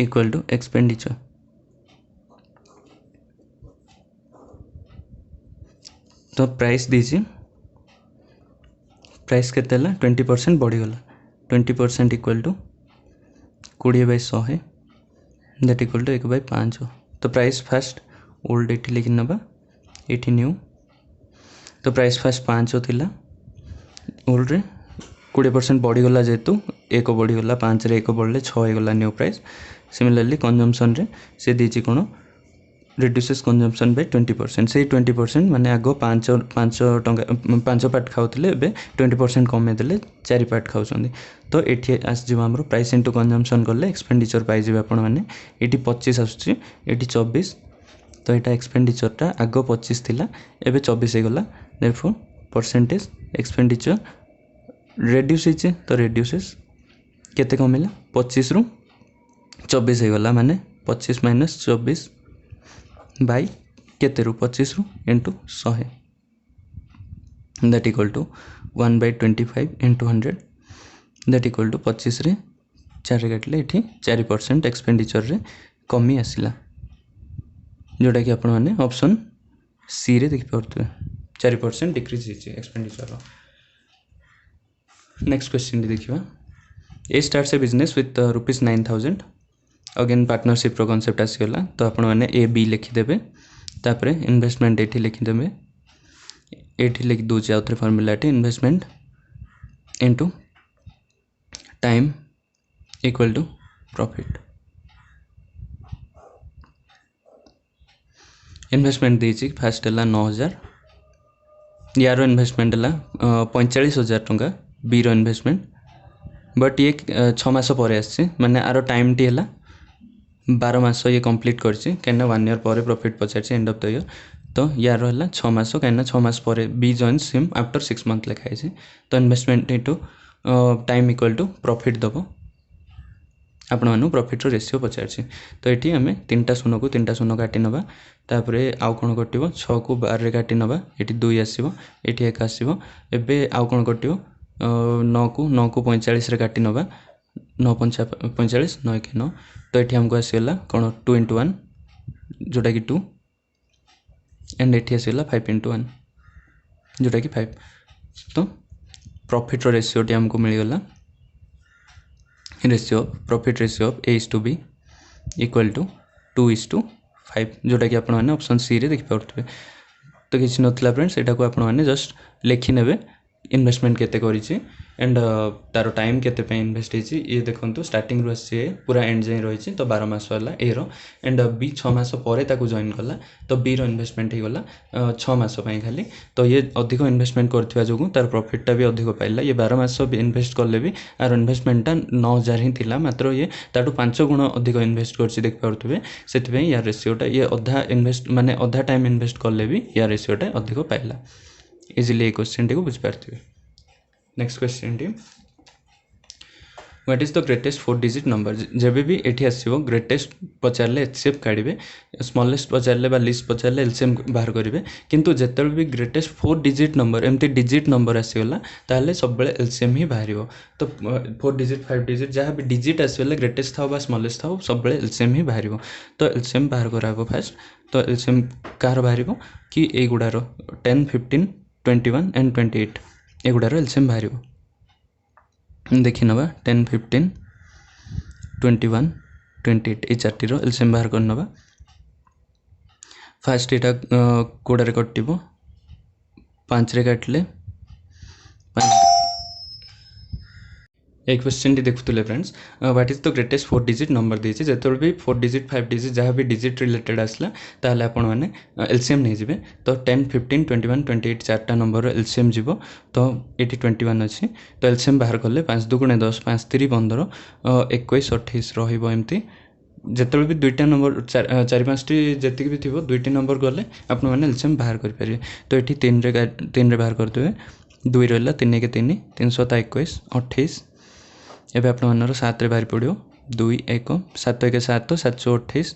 equal to expenditure तो प्राइस दीजिए प्राइस केते 20% बढ़ीगला 20% equal to 20/100 that equal to 1/5 तो प्राइस फास्ट ओल्ड ये लिखि नवा ये न्यू तो प्राइस फास्ट 5 थिला ओल्ड रे 20% बढ़ीगला जेहेतु 1 बढ़ीगला 5 रे 1 बढ़ले 6 होगला न्यू प्राइस सिमिलरली कंजम्पशन रे से दीची कोन रिड्यूसेस कंजम्पशन बाय 20% से 20% माने आगो 5 पार्ट खाऊले एबे 20% कमे देले 4 पार्ट खाउछंदी तो एठी आस जिवो हमरो प्राइस इनटू कंजम्पशन करले एक्सपेंडिचर पाइ जिवे आपण माने एठी 25 आसुची एठी 24 तो एटा एक्सपेंडिचरटा आगो 25 थिला एबे 24 हेगला देयरफॉर परसेंटेज एक्सपेंडिचर रिड्यूस हिचे तो रिड्यूसेस केते कमेला 25 रु 24 हेगला माने 25 माइनस 24 बाई केते रु 25 रु into 100 that equal to 1/25 into 100 that equal to 25 रे 4 काटले ये 4% एक्सपेंडिचर रे कमी आसला जोटा कि आपण माने ऑप्शन सी रे देखि पारथुवे 4% डिक्रीज हिचे एक्सपेंडिचर। नेक्स्ट क्वेश्चन देखिबा A starts a business with ₹9000 again partnership रो कांसेप्ट आसीगला तो आपण माने ए बी लिखिदेबे तापरे इन्वेस्टमेंट एठी लिखिदेबे एठी लिख दोचे आउथरे फार्मूलाटी investment into time equal to profit investment देछि फास्ट हला 9000 यारो इन्वेस्टमेंट हला 45000 टंका बी रो इन्वेस्टमेंट बट ये 6 मास परे आछि माने आरो टाइम टी हला 12 मास ये कंप्लीट करछि कैना 1 ईयर पर प्रॉफिट पचारछि एंड ऑफ द ईयर तो यार हला 6 मास कैना 6 मास पर B joins him after 6 month लिखाई छै तो investment into time equal to profit दबो आपण मानु प्रॉफिट रो रेशियो पचारछि। तो एठी हमें 3टा शून्य को 3टा शून्य काटि नबा तापरे आउ कोन कटिवो 6 को 12 रे काटि नबा एठी 2 आसीबो एठी 1 आसीबो। एबे आउ कोन कटिवो 9 को 45 रे काटि नबा 9 45 9 के 9। तो एठी हमको आसीला कोन 2 * 1 जोटा कि 2 एंड एठी आसीला 5 * 1 जोटा कि 5। तो प्रॉफिट रो रेशियो टी हमको मिल गला ratio profit ratio of A/B equal to 2:5 जोटा कि आपण माने ऑप्शन सी रे देखि पाउतबे। तो किछि नथला फ्रेंड्स एटा को आपण माने जस्ट लेखि नेबे इन्वेस्टमेंट केते करिछि एंड तारो टाइम केते पे इन्वेस्ट हिछि ये देखंतु स्टार्टिंग रो से पूरा एंड जाय रहिछि। तो 12 मास वाला ए रो एंड बी 6 मास परे ताको जॉइन करला। तो बी रो इन्वेस्टमेंट ही गला 6 मास पय खाली। तो ये अधिक इन्वेस्टमेंट करथिबा जोगु तार प्रॉफिट टा भी अधिक पाइला। ये 12 मास भी इन्वेस्ट करले भी आर इन्वेस्टमेंट टा 9000 ही थिला मात्र ये ताटू 5 गुण अधिक इन्वेस्ट करछि देख पाउतबे। सेति पे या रेशियो टा ये अधा इन्वेस्ट माने अधा टाइम इन्वेस्ट करले भी या रेशियो टा अधिक पाइला। इजीली ए क्वेश्चन टी को बुझ पारथिबे। नेक्स्ट क्वेश्चन टी what is the greatest 4 digit number. जेबे भी एठी आसीबो ग्रेटेस्ट पचारले एचसीएफ काढिबे स्मॉलेस्ट पचारले बा लिस्ट पचारले एलसीएम बाहर करिवे। किंतु जेतल भी ग्रेटेस्ट 4 डिजिट नंबर एमती डिजिट नंबर आसीगला ताले सब बेले एलसीएम ही बाहरिबो। तो 4 डिजिट 5 डिजिट जहाँ भी डिजिट आसीगले ग्रेटेस्ट थाउ बा स्मॉलेस्ट थाउ सब बेले एलसीएम ही बाहरिबो। तो एलसीएम बाहर कराबो फास्ट। तो एलसीएम कार बाहरिबो कि ए गुडारो 10 15 21 एंड 28 ए गुडारो एलसीएम बाहरिबो। देखि नबा 10 15 21 28 ए चारटी रो एलसीएम बाहर कर नबा। फास्ट एटा कोडा रे कटिबो 5 रे काटले 5 एक क्वेश्चन टी देखुतले friends what is the greatest 4 digit number देछि। जेतोल भी 4 डिजिट 5 डिजिट जहाँ भी डिजिट रिलेटेड आसला ताले आपण माने एलसीएम नहीं जिवे। तो 10 15 21 28 चारटा नंबर एलसीएम जिवो। तो एटी 21 अछि। तो एलसीएम बाहर करले 5 2 * 10 5 3 15 21 28 रहिबो। एमती जेतोल भी दुईटा नंबर 4 5 टी जेतिक भी थिबो दुईटी नंबर गले आपण माने एलसीएम बाहर कर परिबे। तो एटी 3 रे बाहर करतबे 2 रहला 3 के 3 321 28 एबे आपण मानर 7 रे बाहर पड़ियो 2 1 7 1 7 728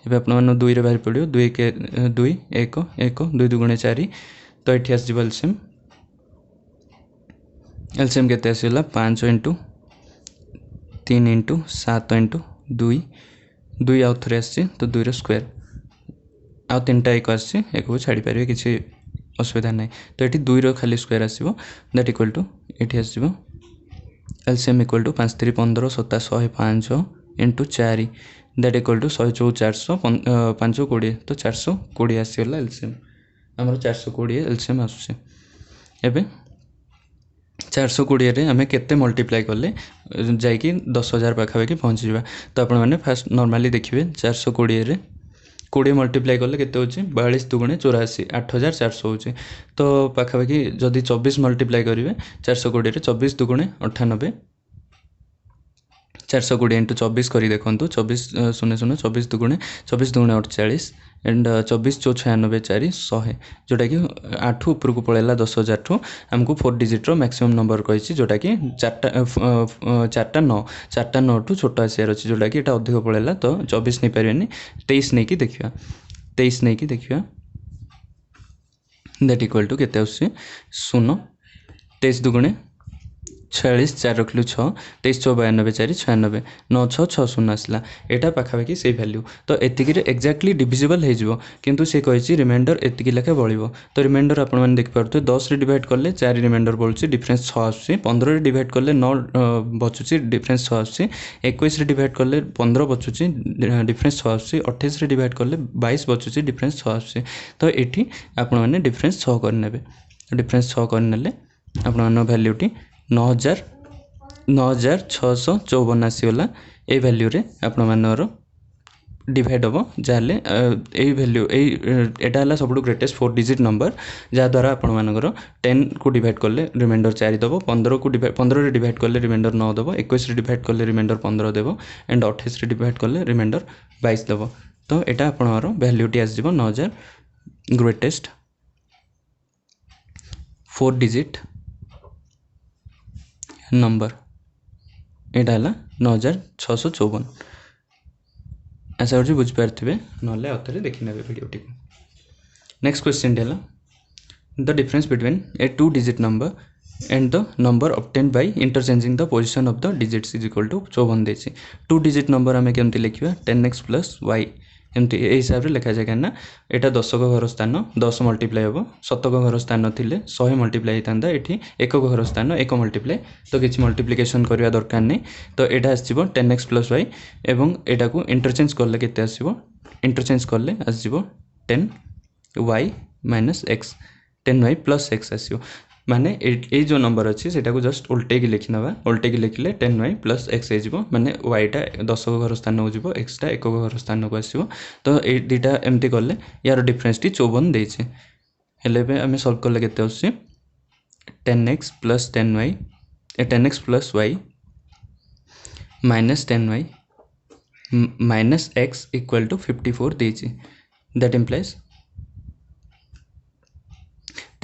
एबे आपण मानर 2 रे बाहर पड़ियो 2 1 2 1 1 2 2 * 4। तो एठी आस जिवल सेम एलसीएम केते आसीला 5 * 3 * 7 * 2 2 आउ थरे आसी। तो 2 रो स्क्वायर आ तीनटा 1 आसी 1 को छाडी परिबे किछि असुविधा नै। तो एठी 2 रो खाली स्क्वायर आसीबो दैट इक्वल टू एठी आसीबो LCM equal to 5 3 15 7 105 into 4 that equal to 100 400 5 20। तो 420 आसीगला एलसीएम हमर 420 एलसीएम आसुसे। एबे 420 रे हमें केते मल्टीप्लाई करले जाई कि 10000 पाखा कि पहुंच जिबा। तो आपण माने फास्ट नॉर्मली देखिबे 420 रे 20 मल्टीप्लाई करले केते होची 42 दुगुणे 84 8400 होची। तो पाखा कि जदी 24 मल्टीप्लाई करिवे 420 रे 24 दुगुणे 98 420 इंटू 24 करी देखंतु 24 0 0 24 दुगुणे 48 एंड 24 चौ 96 4 100 जोटा कि 8 ऊपर को पळेला 10000 ठो हमको 4 डिजिट रो मैक्सिमम नंबर कहिछि जोटा कि 4टा 9 ठो छोटा शेयर अछि जोटा कि एटा अधिक पळेला। तो 24 नै परिबेनी 23 नै कि देखिबा 23 नै कि देखिबा दैट इक्वल टू केते आसी 0 23 दुगुणे 46 4 रखलु 6 23 चौ 92 4 96 9 6 6 0 आसला एटा पाखा पाखी से वैल्यू। तो एतिकी रे एक्जेक्टली डिविजिबल हे जिवो किंतु से कहिछि रिमाइंडर एतिकी लेखे बळिवो। तो रिमाइंडर आपण माने देख पारथु 10 रे डिवाइड करले 4 रिमाइंडर बोलछि डिफरेंस 6 आसी 15 रे डिवाइड करले 9 बचुछि डिफरेंस 6 आसी 21 रे डिवाइड करले 15 बचुछि डिफरेंस 6 आसी 28 रे डिवाइड करले 22 बचुछि डिफरेंस 6 आसी। तो एठी आपण माने डिफरेंस 6 कर नेबे डिफरेंस 6 कर नेले आपण माने वैल्यू टी 9654 आसीगला ए वैल्यू रे आपण मानर डिवाइड हम जाले ए वैल्यू एटा हला सबटू ग्रेटेस्ट 4 डिजिट नंबर जा द्वारा आपण मानकर 10 को डिवाइड करले रिमाइंडर 4 दबो 15 रे डिवाइड करले रिमाइंडर 9 दबो 21 रे डिवाइड करले रिमाइंडर 15 देबो एंड 28 रे डिवाइड करले रिमाइंडर 22 दबो। तो एटा आपणर वैल्यू टी आस जिवो 9000 ग्रेटेस्ट 4 डिजिट नंबर यहाँ है 9654। आशा कर बुझीपारे ना आउे देखी ने भिडियोटी। नेक्स्ट क्वेश्चन है the difference between a 2 digit number and the number obtained by interchanging the position of the digits is equal to 54 देछि। 2 डिजिट नंबर आम केमती लिखा 10x प्लस y एमती ए हिसाब से लिखा जाए कहीं यहाँ 10 घर स्थान 10 मल्टीप्लाई हम 7 घर स्थान थे 100 मल्टीप्लाई होता ये 1 घर स्थान 1 मल्टीप्लाई तो किसी मल्टीप्लिकेशन करवा दरकार नहीं। तो यहाँ आसो 10x प्लस y एवं यहाँ को इंटरचेंज कले के इंटरचेंज कले आसो 10y minus x 10y plus x आसो माने ये जो नंबर अच्छी से जस्ट उल्टे की लिखी ना उल्टे की लिखिले 10y प्लस x हो माने yटा 10 घर स्थान को xटा 1 घर स्थान को आसो। तो ये दुटा एमती कले यार डिफरेंस टी 54 देछे हेले आम सल्व कले केते आछे 10x plus 10y 10x plus y minus 10y minus x equal to 54 देछे। दैट इम्प्लाइज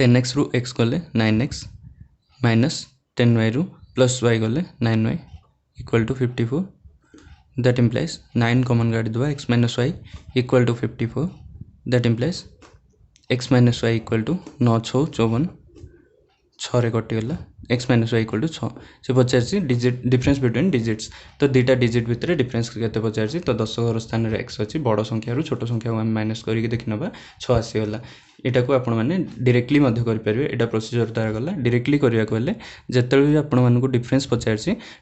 10x रू x गले 9x माइनस 10y रू प्लस y गले 9y equal to 54। That implies 9 common गाड़ी दबा x minus y equal to 54। That implies x minus y equal to 9 6 54 6 कटिगला x minus y equal to 6 से पचार digit difference between digits. तो दुटा digit भितर डिफरेंस केते पचार तो 10 घर स्थान रे x अच्छी बड़ संख्या छोट संख्या को आम माइनस करके देखि नबा 6 आसीगला। यहाँ को आपण मैंने डायरेक्टली करेंगे यहाँ प्रोसीजर द्वारा गला डायरेक्टली करने को जिते भी आपण डिफरेंस पचार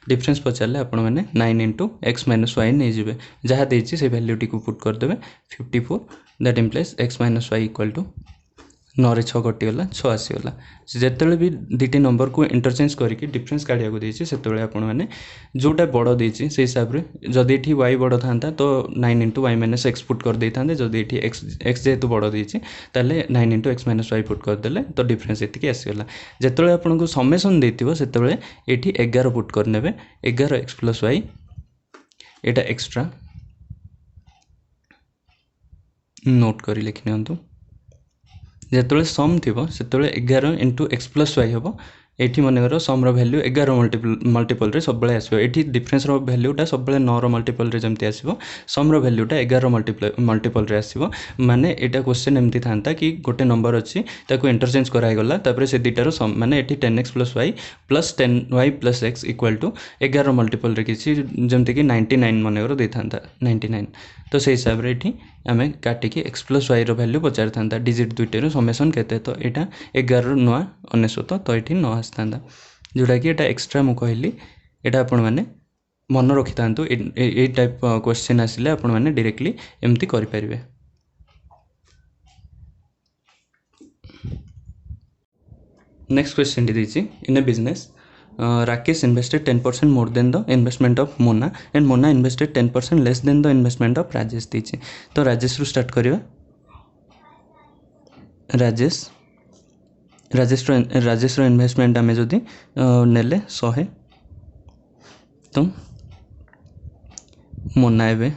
डिफरेंस पचारे आपण मैंने 9 इंटू एक्स माइनस वाई नहीं जाए जहाँ देती से वैल्यूटी को पुट करदे 54। That implies x minus y equal to 9 रे 6 कटिगला 6 आसीगला। जिते भी दुटी नंबर को इंटरचेंज करके डिफरेंस काढ़ा को देती से मैंने जोटा बड़ देती से हिसाब से जदि ये वाई बड़ था तो 9 into y minus x put कर दे था जदि ये एक्स जेहेतु बड़ देती 9 into x minus y put करदे तो डिफरेंस ये आसीगला। जिते आपको समेसन देती से ये 11 पुट करने 11 एक्स प्लस वाई यहाँ एक्सट्रा नोट कर लिखि नियंतु जिते सम थी से 11 इंटू एक्स प्लस वाई हम ये मनकर सम वैल्यू 11 मल्टीपल रे सब आसो ये डिफरेंस वैल्यूटा सब 9 मल्टीपल रे जमती आसो सम वैल्यूटा 11 मल्टीपल रे आसो माने एटा क्वेश्चन एमती था कि गोटे नंबर अच्छी ताको इंटरचेंज करागला तापर से दुटार सम माने 10x plus y plus 10y plus x equal to 11 multiple रे किसी जमती कि 99 मनकर दे था 99। तो से हिसाब से ये आम काटिकी एक्स प्लस वाई वैल्यू पचार था डिजिट दुईटर समेसन केते तो यहाँ 11 नुआ 99 तो ये 9 आसता जोटा कि यहाँ एक्सट्रा मु कहली यहाँ आपण मैंने मन रखी था ये टाइप क्वेश्चन आसिले आपण मैंने डायरेक्टली एमती करें। Next question T in A business Rakesh invested 10% more than the investment of Mona and Mona invested 10% less than the investment of Rajesh दीजिए। तो राजेश रू स्टार्ट करिया राजेश रो इन्वेस्टमेंट आम जदि नेले 100 तो मोना एवं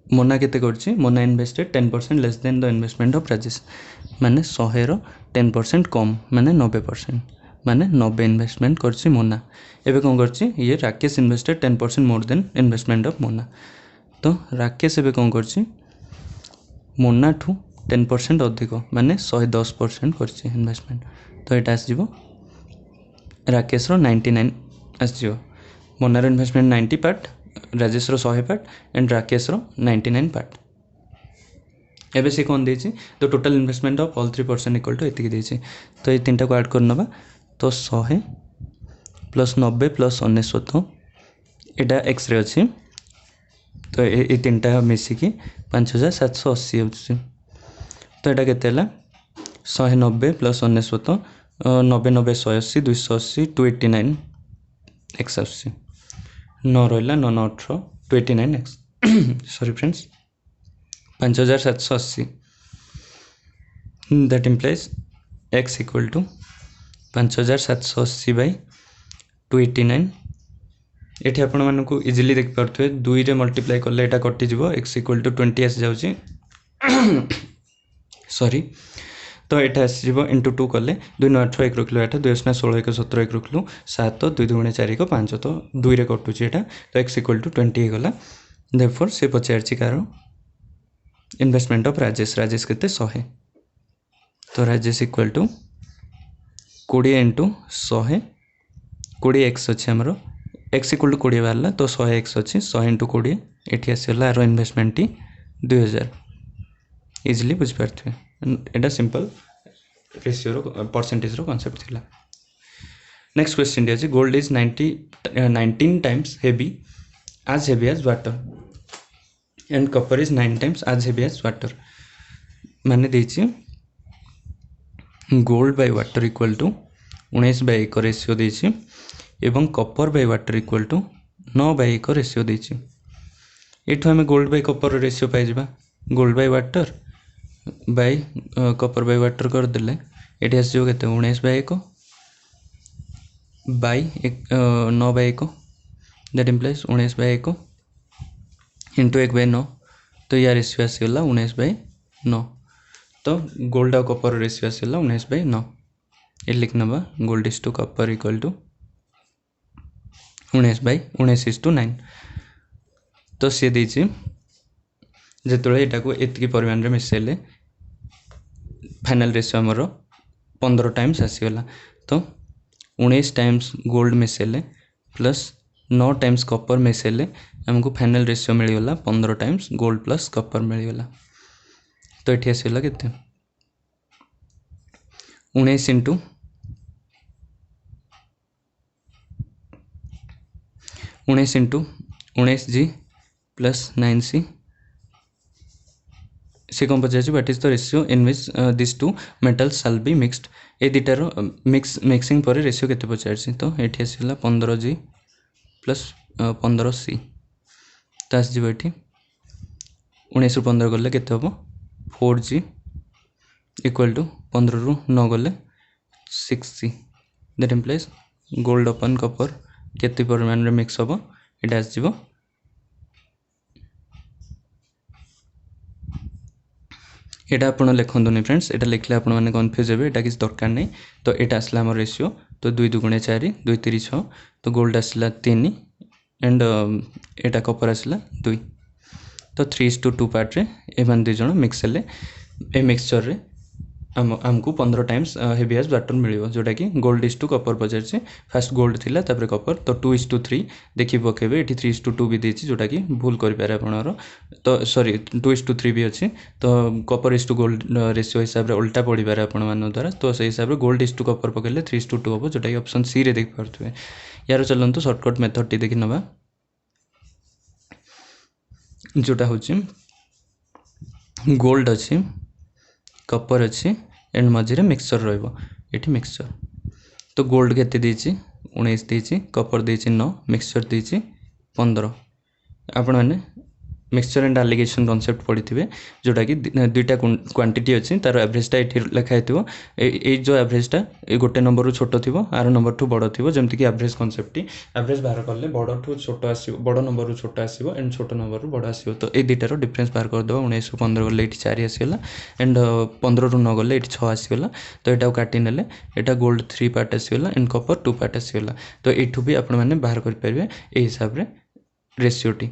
मोना केते करछि Mona invested 10% less than the investment of Rajesh माने 100 रो 10% कम माने 90% माने 90 इन्वेस्टमेंट करछि मोना। एबे कौन करछि ये Rakesh invested 10% more than investment of Mona. तो राकेश एबे कौन करछि मोना ठू 10% अधिक माने 110% करछि इन्वेस्टमेंट। तो ये आसो राकेश रो 99 आसो मोनार इन्वेस्टमेंट 90 पार्ट राजेश रो 100 पार्ट एंड राकेश रो 99 पार्ट। एबे से कौन देछि तो total investment of all 3% equal to एतिक देछि। तो ये तीनटा को ऐड कर नबा तो 100 प्लस 90 प्लस 99 यहाँ एक्स रे अच्छी तो ये तीनटा मिसिकी 5780 हो। तो यहाँ केते 190 प्लस 99 90 90 180 280 289 एक्स आस 9 रहा 9 9 18 289 x sorry friends 5780 that implies x equal to 5780 by 289। ये आपण मानक इजिली देख पारे 2 रे मल्टीप्लाई कले यहाँ कटिज एक्स इक्वल टू 20 आसी जाऊँगी सॉरी तो ये आसो इंटू 2 कले 2 9 8 1 रखिलु 8 2 8 16 1 17 1 रखिलु 7 2 2 4 1 5 तो 2 रे कटुची एटा तो x इक्वल टू 20 गला देयरफॉर से पचारची कार इन्वेस्टमेंट ऑफ राजेश केते 100 तो Rajesh equal to 20 into 100 20 x अच्छे हमरो x इक्वल टू 20 बारला तो 100 x अच्छे 100 इंटू 20 एठी आसीला आरो इन्वेस्टमेंट टी 2000 इजिली बुझ पारथि एटा सिंपल रेशियो रो परसेंटेज रो कांसेप्ट थिला। नेक्स्ट क्वेश्चन दिया gold is 19 times heavy as water and copper is 9 times as heavy as water माने देछि gold by water equal to 19/1 ratio देछि एवं copper by water equal to 9/1 ratio देछि एठो हमें गोल्ड बाय कॉपर रेशियो पाइ जिबा gold by water by copper by water कर देले एठी आसीयो केते 19/1 बाय 9/1 दैट इंप्लाइज 19/1 इंटू 1/9 तो या रेशियो आसीला 19/9 तो गोल्ड और कॉपर रेशियो आसीला 19/9 ये लिख नबा gold is to copper equal to 19/9 तो सी देछि जेतले एटा को एतकी परिमाण रे मिसेले फाइनल रेशियो हमर 15 टाइम्स आसीगला तो 19 टाइम्स गोल्ड मिसेले प्लस 9 टाइम्स कॉपर मिसेले हमको फाइनल रेशियो मिलगला 15 टाइम्स गोल्ड प्लस कॉपर मिलगला तो एठी आसीगला केते 19 into 19 into 19g plus 9c से कौन पचार what is the ratio in which this two metals shall be mixed ए दुटार मिक्सिंग पर रेशियो केते पचार तो ये आसला 15g प्लस 15c तो आसो ये 19 रु 15 गले केते हम 4g इक्वल टू 15 रु 9 गले 6c that implies gold upon copper केते परिमाण रे मिक्स हम एटा आसो एटा आपण लिखंदुनी फ्रेंड्स एटा लिखले आपण माने कंफ्यूज हेबे एटा किस दरकार नै तो एटा आसला हमर रेशियो तो 2 2 गुणे 4 2 3 6 तो गोल्ड आसला 3 एंड एटा कॉपर आसला 2 तो 3:2 पार्ट रे एमान दु जण मिक्स हेले ए मिक्सचर रे हमको 15 टाइम्स हेवी एज वाटर मिलियो जोटा कि गोल्ड इज टू कॉपर पचार से फास्ट गोल्ड थिला तापर कॉपर तो 2:3 देखि पकेबे एठी 3:2 भी देछि जोटा कि भूल करि पारे आपनरो तो सॉरी 2:3 भी अछि तो copper is to gold ratio हिसाब रे उल्टा पड़ी पारे आपन मान द्वारा तो सही हिसाब रे गोल्ड इज टू कॉपर पकेले 3:2 होबो जोटा कि ऑप्शन सी रे देख परथुवे यार चलंतु शॉर्टकट मेथड टी देखि नबा जोटा होछि गोल्ड अछि कॉपर अच्छी एंड मझे मिक्सचर रहिबो एठी मिक्सचर तो गोल्ड केते देछि 19 देछि कॉपर देछि 9 मिक्सचर देछि 15 आपण माने मिक्सचर एंड एलिगेशन कांसेप्ट पढ़िथिबे जोटा कि दुईटा क्वांटिटी अछि तार एवरेजटा एठी लिखा हेतिबो ए जो एवरेजटा ए गोटे नंबर रु छोटो थिबो आरो नंबर ठु बड़ थिबो जेमति कि एवरेज कांसेप्ट एवरेज बाहर करले बड़ ठु छोटो आसीबो बड़ नंबर रु छोटो आसीबो एंड छोटो नंबर रु बड़ आसीबो तो ए दुईटार डिफरेंस बाहर कर दबो 19 रु 15 गले एठी 4 आसीगला एंड 15 रु 9 गले एठी 6 आसीगला तो एटा काटी नेले एटा गोल्ड 3 पार्ट आसीगला एंड कॉपर 2 पार्ट आसीगला तो एठु भी आपण माने बाहर कर परबे ए हिसाब रे रेशियो टी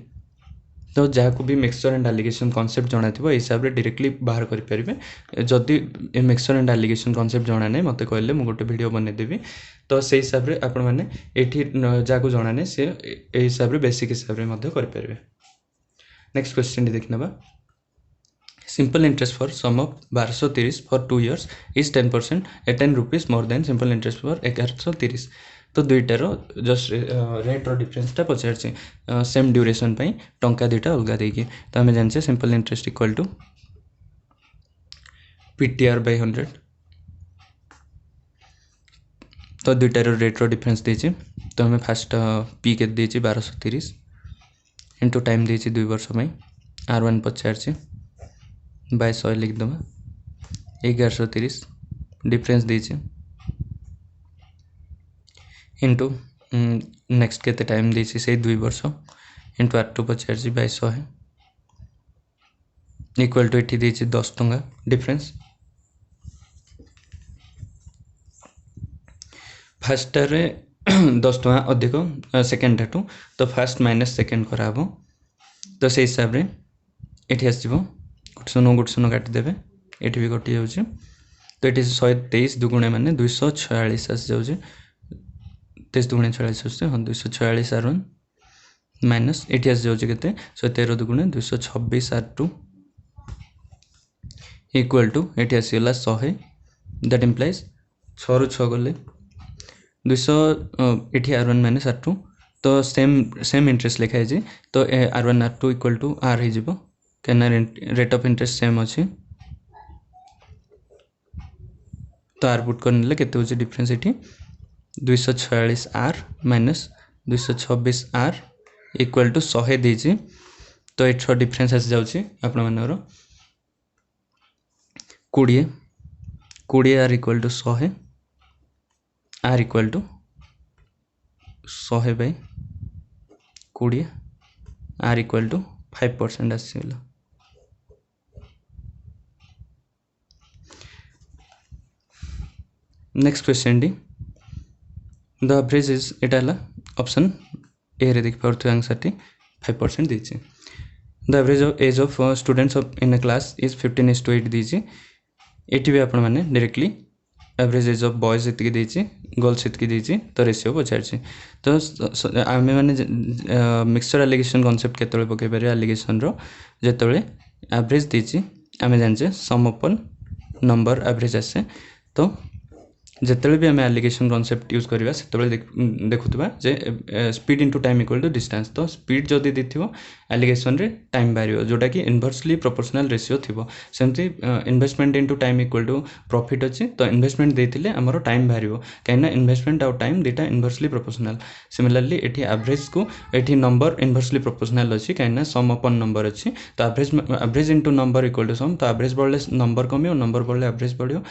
तो जहाँ को भी मिक्सचर एंड एलिगेशन कांसेप्ट जाना थी हिसाब से डायरेक्टली बाहर करें जदि मिक्सचर एंड एलिगेशन कांसेप्ट जाना नहीं मत कहले मुझे गोटे वीडियो बनईदेवी तो से हिसाब से आपण मैंने ये जहाँ को जाना नहीं सी हिसाब से बेसिक हिसाब से करें। नेक्स्ट क्वेश्चन देख ना simple interest for sum of 1230 for 2 years is 10% at 10 rupees more than simple interest for 1130 तो दुईटार जस्ट रेट रो डिफरेंसटा पचार सेम ड्यूरेशन पाई टंका दुईटा अलग देकी तो आम जाने simple interest equal to PTR by 100 तो दुईटार रेट रो डिफरेंस देछि तो हमें फास्ट पी के देछि 1230 इंटू टाइम देछि 2 वर्ष में R1 पचार बाय 100 लिख दबा 1130 डिफरेंस देछि इंटू नेक्स्ट केते टाइम देछि से 2 वर्ष इंटू R2 पचार बाय 100 है इक्वल टू एटी देछि 10 टंका डिफरेंस फास्टारे 10 टका अधिक सेकेंड ठाटू तो फास्ट माइनस सेकेंड कराब तो से हिसाब से ये आसो गोटे शून्य काटिदेवे ये भी कटि जाऊँगी तो ये 123 दुगुणे माने 246 आस जाऊँगी 23 दुगुणे 46 हाँ 246 R1 माइनस ये आस जाऊँगी के 113 दुगुणे 226 R2 इक्वल टू ये आसीगला 100 दैट इम्प्लाइज 6 रु 6 गले 200 ये R1 माइनस R2 तो सेम इंटरेस्ट लिखाई जी तो R1 R2 equal to R हो कहीं रेट ऑफ इंटरेस्ट सेम अच्छी तो R पुट करने के डिफरेंस ये 246 R minus 226 R equal to 100 देजी तो ये डिफरेंस आस जाऊँगी आपण मानर 20 R equal to 100 R equal to 100 by 20 R equal to 5% आसगला नेक्स्ट क्वेश्चन डी द एवरेज इज एटा ऑप्शन ए रे देख पारथु आंसर टी 5% दीची the average of age of students of in a class is 15:8 दीची एटी भी आपण माने directly average as of boys इतकी दीची गर्ल्स इतकी दीची तो रेशियो पचारची तो आमे माने मिक्सचर एलिगेशन कांसेप्ट केतळे पके पारे एलिगेशन रो जेतळे एवरेज दीची आमे जानचे सम अपन नंबर एवरेज आसे तो जिते भी आम एलिगेशन कॉन्सेप्ट यूज करवा से देखुवा जे speed into time equal to distance तो स्पीड जदि देथिबो एलिगेशन रे टाइम बाहर जोटा कि इनवर्सली प्रोपोर्शनल रेशियो थिबो सेमती investment into time equal to profit अच्छी तो इन्वेस्टमेंट देथिले हमरो टाइम बाहर कहीं इन्वेस्टमेंट और टाइम दुटा इनवर्सली प्रोपोर्शनल सिमिलरली एठी एवरेज को एठी नंबर इनवर्सली प्रोपोर्शनल अच्छी कहीं सम अपन नंबर अच्छी तो average into number equal to sum तो एवरेज बढ़ले नंबर कमियो नंबर बढ़ले एवरेज बढ़ियो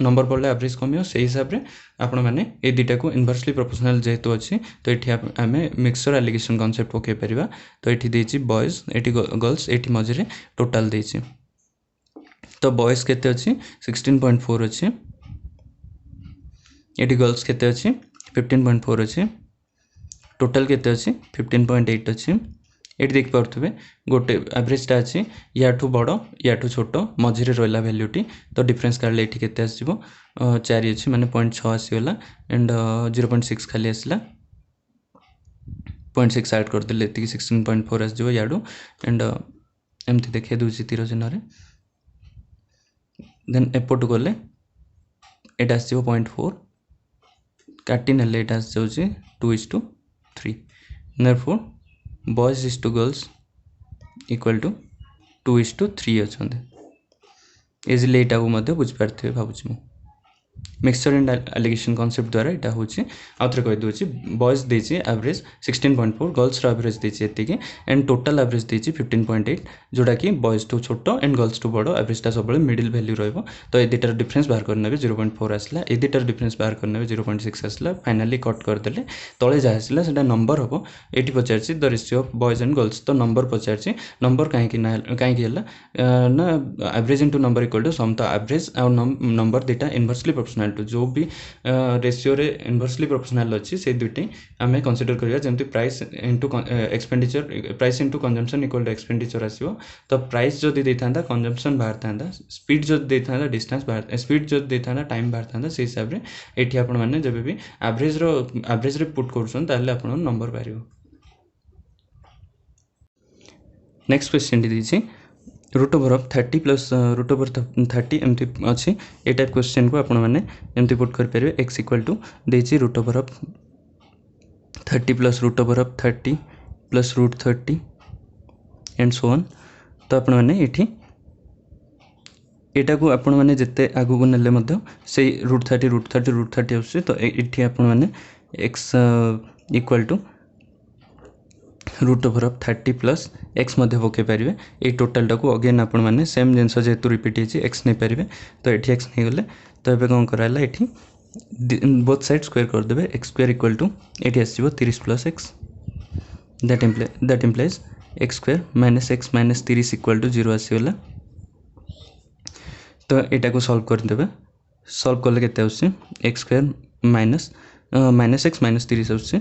नंबर बढ़ले एवरेज कमियो से हिसाब रे आपण माने ए दुटा को इनवर्सली प्रोपोर्शनल जेहेतु अच्छी तो ये आम मिक्सचर एलिगेशन कॉन्सेप्ट पकई पार तो ये देती बॉयज ये गर्ल्स ये मझे टोटाल देती तो बॉयज केते अच्छी 16.4 अच्छी ये गर्ल्स केते अच्छी 15.4 अच्छी टोटाल केते अच्छी 15.8 अच्छी ये देख पारे गोटे एवरेजटा अच्छी याठू बड़ याठू छोट मझे रहा भैल्यूटी तो डिफरेन्स काढ़ले ये केते आसो 4 अच्छी माने 0.6 आसीगला एंड 0.6 खाली आसला 0.6 ऐड करदे ये 16.4 आसो याडू एंड एमती देखिए दूसरी तीर चिन्ह देन एपटू गले ये आसो 0.4 काटी ना ये आस जाऊँगी 2:3 therefore boys is to girls equal to 2:3 अच्छा इजिली यहाँ बुझीपारे भावुँ मिक्सचर एंड एलिगेशन कॉन्सेप्ट द्वारा यहाँ हूँ आउ थे कहीदे बॉयज देती एवरेज 16.4 गर्ल्स एवरेज देती एंड टोटाल एवरेज देती 15.8 जोटा कि बॉयज टू छोट एंड गर्ल्स टू बड़ एवरेजटा सब मिडिल वैल्यू रहा तो ये दुटार डिफरेन्स बाहर करने 0.4 आसला ये दुटार डिफरेन्स बाहर करने 0.6 आसला फाइनाली कट करदे तले जहाँ आसला से नंबर हम ये पचार the ratio of boys and girls तो नंबर पचार नंबर कहीं ना average into number equal to sum तो एवरेज और नंबर दुटा इनवर्सली प्रोपोर्शनल टू जो भी रेशियो रे इनवर्सली प्रोपोर्शनल अच्छी से दुटी आम कंसीडर करवा जमती price into expenditure price into consumption equal to expenditure आसो तो प्राइस जदि देता कंजम्पशन बाहर था स्पीड जदि देता डिस्टेंस बाहर स्पीड जदि देता टाइम बाहर था से हिसाब से ये आपण मैंने जब भी एवरेज रे पुट कर नंबर बाहर next question the root over of 30 plus root over 30 एमती अच्छी ये टाइप क्वेश्चन को आपण मैंने एमती पुट करें एक्स इक्वल टू देची root over of 30 plus root over of 30 plus root 30 and so on तो आपण मैंने ये को आपण मैंने जिते आगू को नेले से रूट 30 आसुचे तो ये आपण मैंने x equal to root over of 30 plus x पकई पारे ये टोटाल टाक अगेन आपण मैंने सेम जिनस जेहतु रिपीट होती एक्स नहीं पारे तो ये एक्स नहीं गले तो ये कौन कराला ये बोथ साइड स्क्वायर करदे एक्स स्क्वायर इक्वल टू ये आसो 30 plus x that implies x square minus x minus 30 equal to 0 आसीगला तो यहाँ को सॉल्व करदे सॉल्व कले के x square minus minus x minus 30 आसुचे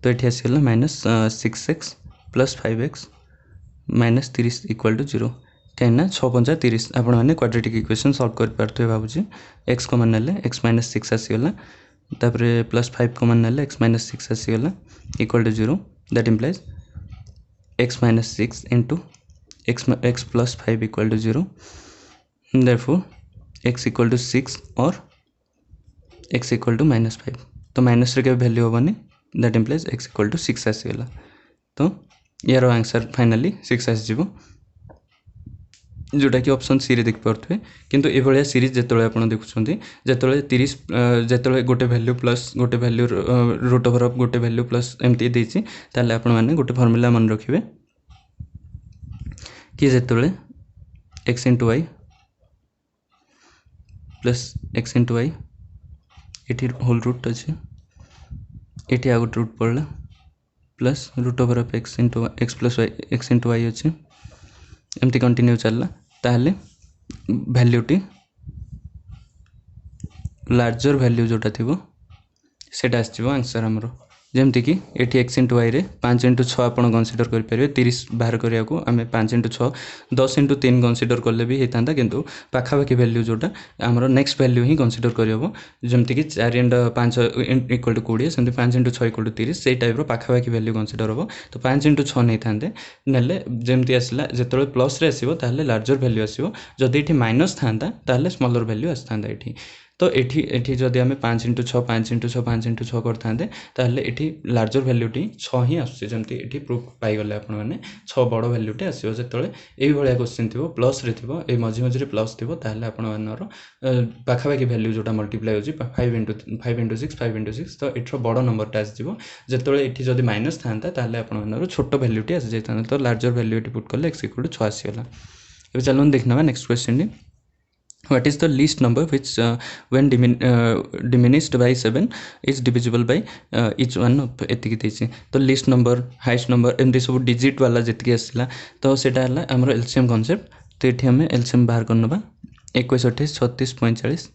तो ये आसीगला minus 6x plus 5x minus 30 equal to 0 कहीं 6 पंचा 30 आपण मैंने क्वाड्रेटिक इक्वेशन सॉल्व कर पार्थे भावुची x कॉमन नेले x माइनस 6 आसीगला तापरे प्लस 5 कॉमन नेले x माइनस 6 आसीगला equal to 0 that implies x minus 6 into x plus 5 equal to 0 therefore x equal to 6 और x इक्वल टू माइनस 5 तो माइनस रे के वैल्यू होबनी that implies x equal to 6 आसीगला तो यार आंसर फाइनली 6 आसीजिवो जोटा कि ऑप्शन सी रे देख पारथुए किंतु ए भलिया सीरीज जेतले आपण देखुछंती जेतले 30 जेतले गोटे वैल्यू प्लस गोटे वैल्यू रूट ओवर ऑफ गोटे वैल्यू प्लस एमती देछि ताले आपण माने गोटे फार्मूला मन रखिबे कि जेतले x * y plus x * y एठी होल रूट अछि एठी आ गोटे रूट पड़ला plus root over of x plus y x * y अछि एमती कंटिन्यू चलला ताहले वैल्यूटी लार्जर वैल्यू जोटा थिबो सेटा आछिबो आंसर हमरो जेमति कि एठी x * y रे 5 * 6 आपण कंसीडर कर परिबे 30 बाहर करिया को हमें 5 * 6 10 * 3 कंसीडर करले भी हेतांता किंतु पाखा बाकी वैल्यू जोटा हमरो नेक्स्ट वैल्यू ही कंसीडर करियबो जेमति कि 4 * 5 इक्वल टू 20 सेमति 5 * 6 इक्वल टू 30 सेई टाइप रो पाखा बाकी वैल्यू कंसीडर होबो तो 5 * 6 नै थांते नेले जेमति आसला जेतले प्लस रे आसीबो ताहले लार्जर वैल्यू आसीबो जदि एठी माइनस थांता ताहले स्मॉलर वैल्यू आस्थांता एठी तो एठी जदि हमें 5 * 6 5 * 6 5 * 6 करथांते ताहले एठी लार्जर वैल्यूटी 6 ही आसुचे जेमति एठी प्रूफ पाई गले आपण माने 6 बडो वैल्यूटी आसीबो जेतले एई भलिया क्वेश्चन थिबो प्लस रे थिबो ए मझी मझी रे प्लस थिबो ताहले आपण मानरो पाखा बाकी वैल्यू जोटा मल्टीप्लाई होची 5 * 6 5 * 6 तो एठरो बडो नंबर टा आसीबो जेतले एठी जदि माइनस थांता ताहले आपण मानरो छोटो वैल्यूटी आसी जायता तो लार्जर वैल्यूटी पुट करले x = 6 आसीगला एबे चलोन देखनाबा नेक्स्ट क्वेश्चन नी what is the least number which when diminished by 7 is divisible by each one of एतिकी देछि तो लीस्ट नंबर हाईएस्ट नंबर एमती सब डिजिट वाला जेतिकी आसला तो सेटा हला हमरो एलसीएम कांसेप्ट तो एठी हमें एलसीएम बाहर करनबा 21 28 36 45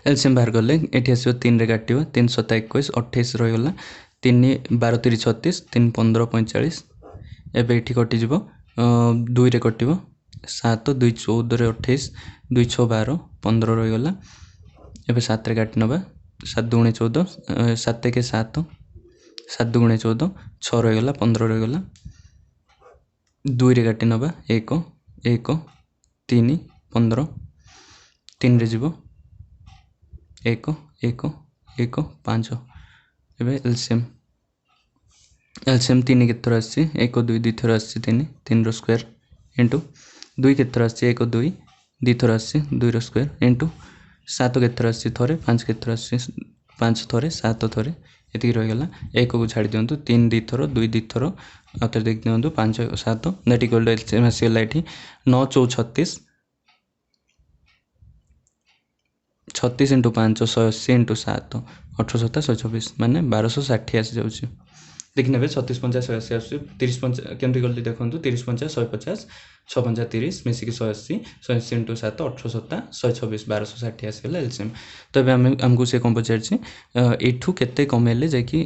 एलसीएम बाहर करले एठी आसीबो 3 रे काटिबो 3 7 21 28 रहि गला 3 12 3 36 3 15 45 एबे एठी कटि जिवो 2 रे कटिबो 7 2 14 रे 28 2 6 12 15 रही गला एबे 7 रे काटि नबा 7 2 14 7 के 7 7 2 14 6 रही गला 15 रही गला 2 रे काटि नबा 1 1 3 15 3 रे जीवो 1 1 1 5 एबे एलसीएम 3 के थरा आसी 1 2 2 थरा आसी 3 3 रो स्क्वायर इनटू 2 के थरा आसी 1 2 2 थरा आसी 2 रो स्क्वायर इनटू 7 के थरा आसी थरे 5 के थरा आसी 5 थरे 7 थरे एति रहि गला 1 को छाडी दियंतु 3 2 थरो 2 2 थरो आते देख दियंतु 5 7 दैट इक्वल टू एलसीएम आसी गला एठी 9 4 36 36 * 5 180 * 7 18 7 124 माने 1260 आसी जाउची देखने 36 50 180 आसु 30 50 केमती गल्ली देखंतु 30 50 150 6 50 30 मिसी की 180 180 * 7 18 7 124 1260 आसीगला एलसीएम तो एबे हमको से कोन पचारछि एठू केते कमेले जे कि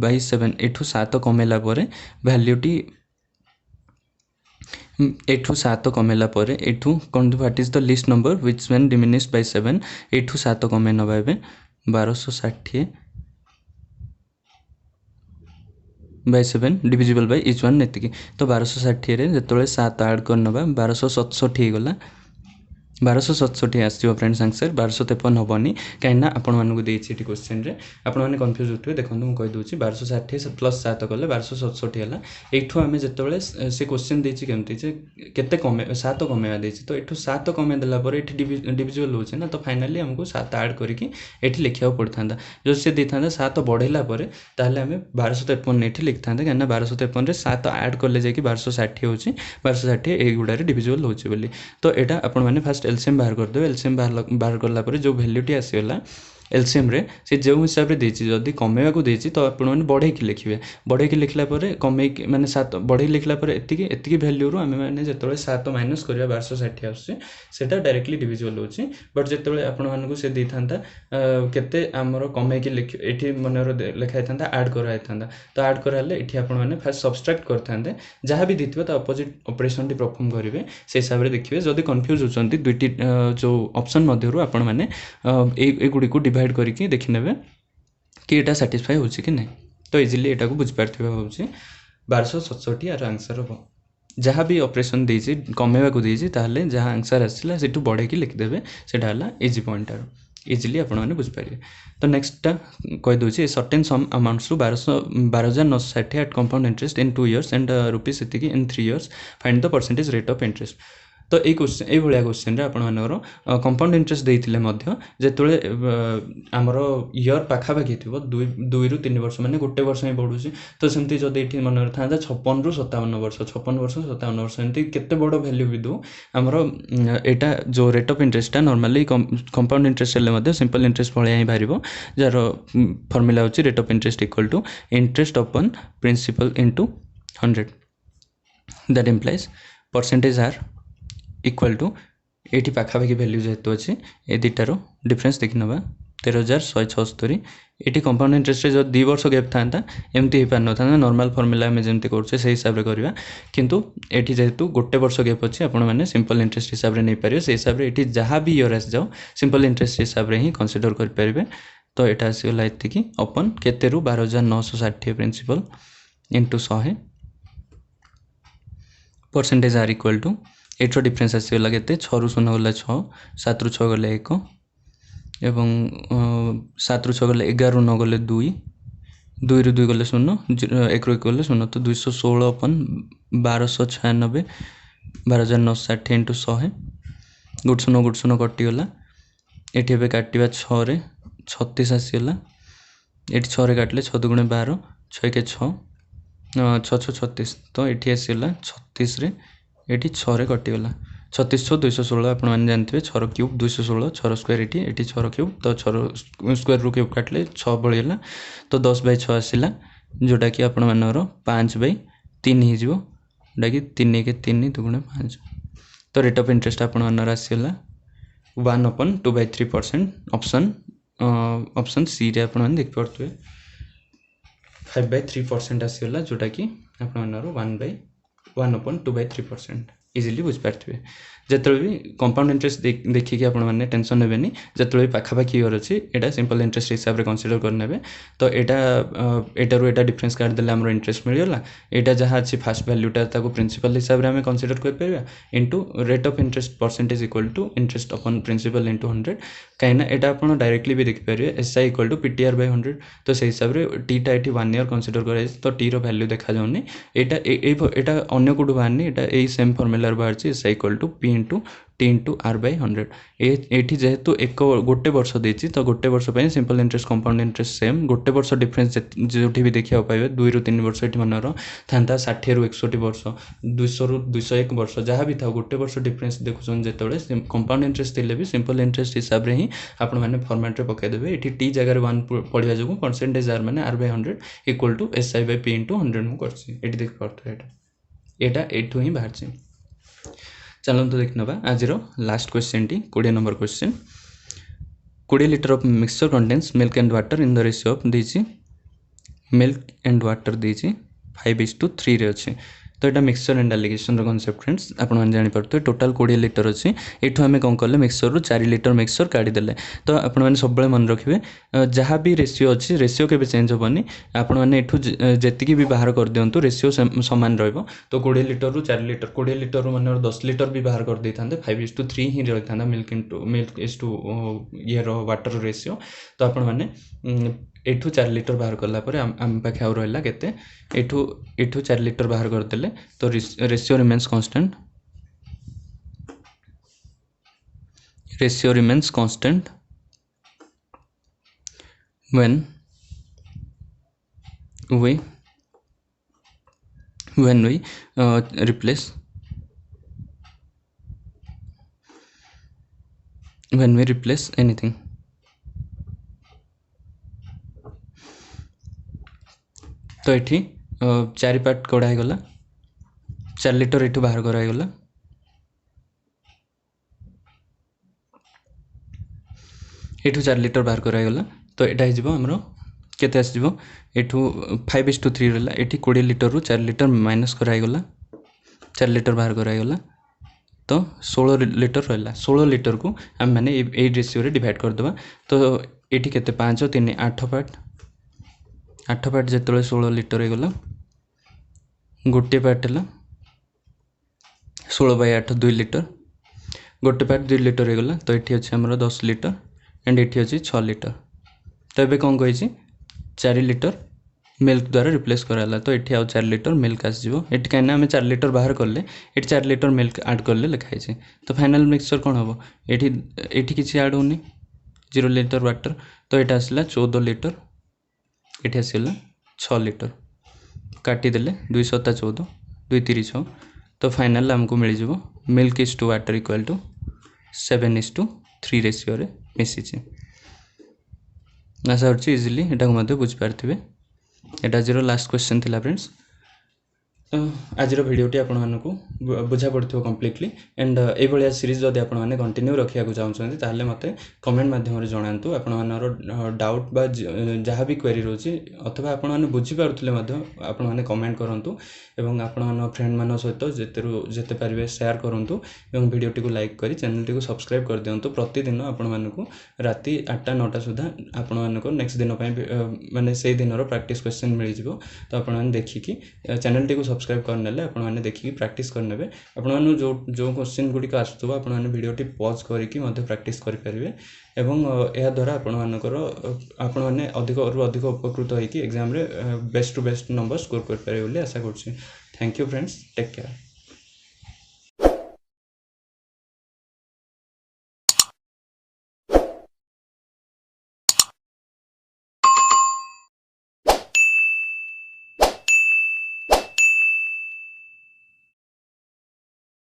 27 एठू 7 कमेला परे वैल्यूटी एठू 7 कमेला परे एठू कोन what is the least number which when diminished by 7 एठू 7 कमे नबा एबे 1260 by 7 divisible by each one नेतिकी तो 1260 रे जेतले 7 ऐड करनबा 1267 हे गला 1267 आसीबो फ्रेंड्स आंसर 1253 होबनी काइना आपण मानन को देछि एटी क्वेश्चन रे आपण माने कंफ्यूज होतबे देखंतु म कहि दोछि 1260 प्लस 7 करले 1267 हला एठू हमें जेतले से क्वेश्चन देछि केमति जे केते कमे 7 कमेवा देछि तो एठू 7 कमे देला पर एठी डिविजिबल होछि ना तो फाइनली हमको 7 ऐड करिकि एठी लिखिया पड़थांदा जो से देथांदा 7 बढ़ेला पर ताहले हमें 1253 एठी लिखथांदा काइना 1253 रे 7 ऐड करले जे कि 1260 होछि 1260 ए गुडा रे डिविजिबल होछि बोली तो एटा आपण माने फर्स्ट एलसीएम बाहर कर दो एलसीएम बाहर करला पर जो वैल्यूटी आसीगला एलसीएम रे से जो हिसाब रे देछि जदी कमेवा को देछि तो आपण माने बढ़े कि लिखिबे बढ़े कि लिखला परे कमे माने 7 बढ़े लिखला परे एतिकी वैल्यू रो आमे माने जेतले 7 माइनस करिया 1260 आछे सेटा डायरेक्टली डिविजिबल होछि बट जेतले आपण माने को से दै थांता केते हमरो कमे कि लिख एठी मने रो लिखाय थांता ऐड करा थांता तो ऐड कराले एठी आपण माने फर्स्ट सब्सट्रैक्ट करथांते जहां भी दिथिबो तो अपोजिट ऑपरेशन टी परफॉर्म करिवे से हिसाब रे देखिबे जदी कंफ्यूज होचंती दुईटी जो ऑप्शन मध्यरु आपण माने ए गुडी को डिवाइड करके देखि नेबे कि एटा सैटिस्फाई होछि कि नै तो इजीली एटा को बुझ पारथिबे होछि 1267 यार आंसर हो जहाँ भी ऑपरेशन देछि कमेवा को देछि ताहले जहाँ आंसर आसिला सेटु बढ़े कि लिख देबे सेटा हला इजी पॉइंटर इजीली आपण माने बुझ पारिबे तो नेक्स्ट टा कहि दोछि certain sum amounts to 12960 at compound interest in 2 years and rupees इतिकी in 3 years find the percentage rate of interest तो ये क्वेश्चन ये भाया क्वेश्चन रे आपण मानकर कंपाउंड इंटरेस्ट देइथिले मध्य जेतले हमर इयर पाखापाखि थिबो 2 रु 3 वर्ष माने गोटे वर्ष ही बढ़ुची तो सेमती जदि एठी मनर थांदा 56 रु 57 वर्ष 56 वर्ष 57 वर्ष एमती केते बड़ वैल्यू भी दो हमर एटा जो रेट ऑफ इंटरेस्ट ता नॉर्मली कंपाउंड इंटरेस्ट ले मध्य सिंपल इंटरेस्ट भलिया ही बारिबो जार फार्मूला होची rate of interest equal to interest upon principal into 100 that implies percentage R equal to एटी पाखापाखि वैल्यू जेहेतु अच्छे ये दुटार डिफरेन्स देखि ना 13,176 ये कंपाउंड इंटरेस्ट जो 2 वर्ष गैप था एमती हो पार ना नॉर्मल फॉर्मूला आम जमी करें से हिसाब से करवा किंतु एटी जेहेतु गोटे वर्ष गैप अच्छे आपण मैंने सिंपल इंटरेस्ट हिसाब से नहीं पारे से हिसाब से ये जहाँ भी इयर आस जाओ सिंपल इंटरेस्ट हिसाब से ही कनसीडर करेंगे तो यहाँ आसगला ये अपन केते 12,960 principal into 100 percentage R equal to एठर डिफरेन्स आसगला के 6 रु 0 गला 6 7 रु 6 गले 1 एवं 7 रु 6 गले 11 रु 9 गले 2 2 रु 2 गले 0 1 रु 1 गले 0 तो 216 अपन 1296 12,960 इंटू 100 गुट 0 कटिगला ये काटा 6 रे 36 आसगला ये 6 रे काटले 6 दुगुणे 12 6 के 6 6 36 तो ये आसगला 36 रे ये 6 रे कटिगला 36 6 216 आप जानते हैं 6 क्यूब 216 6 स्क्वायर ये 6 क्यूब तो 6 स्क्वायर रू क्यूब काटले 6 बढ़ीगला तो 10/6 आसला जोटा कि आपण मानर 5/3 होटा कि 3 के 3 दुगुणे 5 तो रेट ऑफ इंटरेस्ट आपण मानर आसला 1/2/3% ऑप्शन सी रे आपण मान देख पारथुए 5/3% आसला जोटा कि आपण मानर 1/2/3% इजिली बुझ पारे जिते भी कंपाउंड इंटरेस्ट देखिए आपण मैंने टेंशन नेबेनी जिते भी पाखापाखि इयर अच्छी यहाँ सिंपल इंटरेस्ट हिसाब से कनसीडर करने तो यहाँ डिफरेन्स काट देले हमरो इंटरेस्ट मिलगला यहाँ जहाँ अच्छी फास्ट वैल्यूटा ताको प्रिंसिपल हिसाब से आम कनसीडर कर into rate of interest percentage equal to interest अपन प्रिंसिपल इंटू 100 कहीं यहाँ आप डायरेक्टली भी देखिपारे SI इक्वल टू PTR/100 तो से हिसाब से टीटा ये 1 ईयर कनसीडर कर तो टी वैल्यू देखा जाऊनी यहाँ अन्य कौटू बाहर यही सेम फर्मुला बाहर SI equal to P into T into R/100 ये जेहेतु एक गोटे वर्ष देती तो गोटे वर्ष simple interest compound interest same गोटे वर्ष डिफरेन्स जो भी देखा पाए 2 रु 3 वर्ष ये मनर था 60 रु 61 वर्ष 200 रु 201 वर्ष जहाँ भी था गोटे वर्ष डिफरेन्स देखुन जो कंपाउंड इंटरेस्ट थे भी सिंपल इंटरेस्ट हिसाब से ही आप मैंने फॉर्मेट रे पकईदेवे ये टी जगह 1 पढ़ा जो परसेंटेज आर मैंने R/100 equal to SI/P into 100 मुझे देख पार्थ यहाँ एठू ही बाहर चलते देख ना आज लास्ट क्वेश्चन टी 20 number question 20 litre of mixture contains milk and water in the ratio of देछि मिल्क एंड वाटर देछि 5:3 रे अच्छे तो यहाँ mixture and allegation concept friends आप जापर टोटाल 20 लीटर अच्छी ये आम कौन कले मिक्सचर 4 लीटर मिक्सचर काढ़ीदे तो आपने सब मन रखिए जहाँ भी रेशियो अच्छी रेशियो के चेंज हेनी आपने जी भी बाहर कर दिंतु रेशियो सामान रो 20 लीटर रु 4 लीटर 20 लीटर रू मान 10 लीटर भी बाहर कर दे था 5:3 ही रही था मिल्क इज टू ये वाटर रेशियो तो आपण मैंने एठू 4 लीटर बाहर कलापर आम पाखे आउ रहा केते एठू 4 लीटर बाहर करदेले तो ratio remains constant when we replace anything तो ये 4 पार्ट कढ़ाईगला 4 लिटर ये बाहर कराईगला ये 4 लिटर बाहर कराईगला तो यहाँ होमर केते आसो एठू 5:3 रहा ये 20 लिटर रु 4 लिटर माइनस कराईगला 4 लिटर बाहर कराईगला तो 16 लिटर रहा 16 लिटर को आम मैंने ये रेशियो डिवाइड करदे तो ये केते 5 3 8 पार्ट जो 16 लिटर होगला गोटे पार्ट है 16/8 2 लिटर गोटे पार्ट 2 लिटर होगला तो ये अच्छे आमर 10 लिटर एंड ये अच्छी 6 लिटर तो ये कौन कही 4 लिटर मिल्क द्वारा रिप्लेस कराला तो ये आउ 4 लिटर मिल्क आसो ये कहीं आम 4 लिटर बाहर कले ये 4 लिटर मिल्क आड कले लिखाई तो फाइनल मिक्सचर कौन हम ये किसी आड होनी 0 लिटर वाटर तो यहाँ आसला 14 लिटर ये आसला 6 लिटर काटिदेले 2 7 14 2 3 6 तो फाइनल आमको मिल जाव milk is to water equal to 7:3 ratio रे मिसी आशा करुँच इजिली यहाँ बुझीपारे यहाँ आज लास्ट क्वेश्चन थिला फ्रेंड्स आज भिडियोटी आपको बुझा पड़ो कम्प्लीटली एंड ये सीरीज जदि आपने कंटिन्यू रखा चाहते ताहले मते कमेंट माध्यम जनातु आपनर डाउट बा जहाँ भी क्वेरी रोचे अथवा आपने बुझीपारे आपने कमेंट करूँ एवं आपण फ्रेंड मान सहित जिते पारे शेयर करूँ और भिडियोटी को लाइक करी चैनल को सब्सक्राइब कर दिंतु प्रतिदिन आपण राति 8टा 9टा सुधा आपण नेक्स्ट दिन माने से दिन प्रैक्टिस क्वेश्चन मिल जाव तो आपने देखिकी चैनल टी को सब्सक्राइब करने आपने देखिए प्रैक्टिस करने आपने जो क्वेश्चन गुड़िक आसुव आपने भिडियोटी पॉज करके प्रैक्टिस करेंगे एवं यह द्वारा आपने अधिक अधिक उपकृत होगी एग्जाम रे best to best number score करेंगे आशा करुँच thank you friends take care.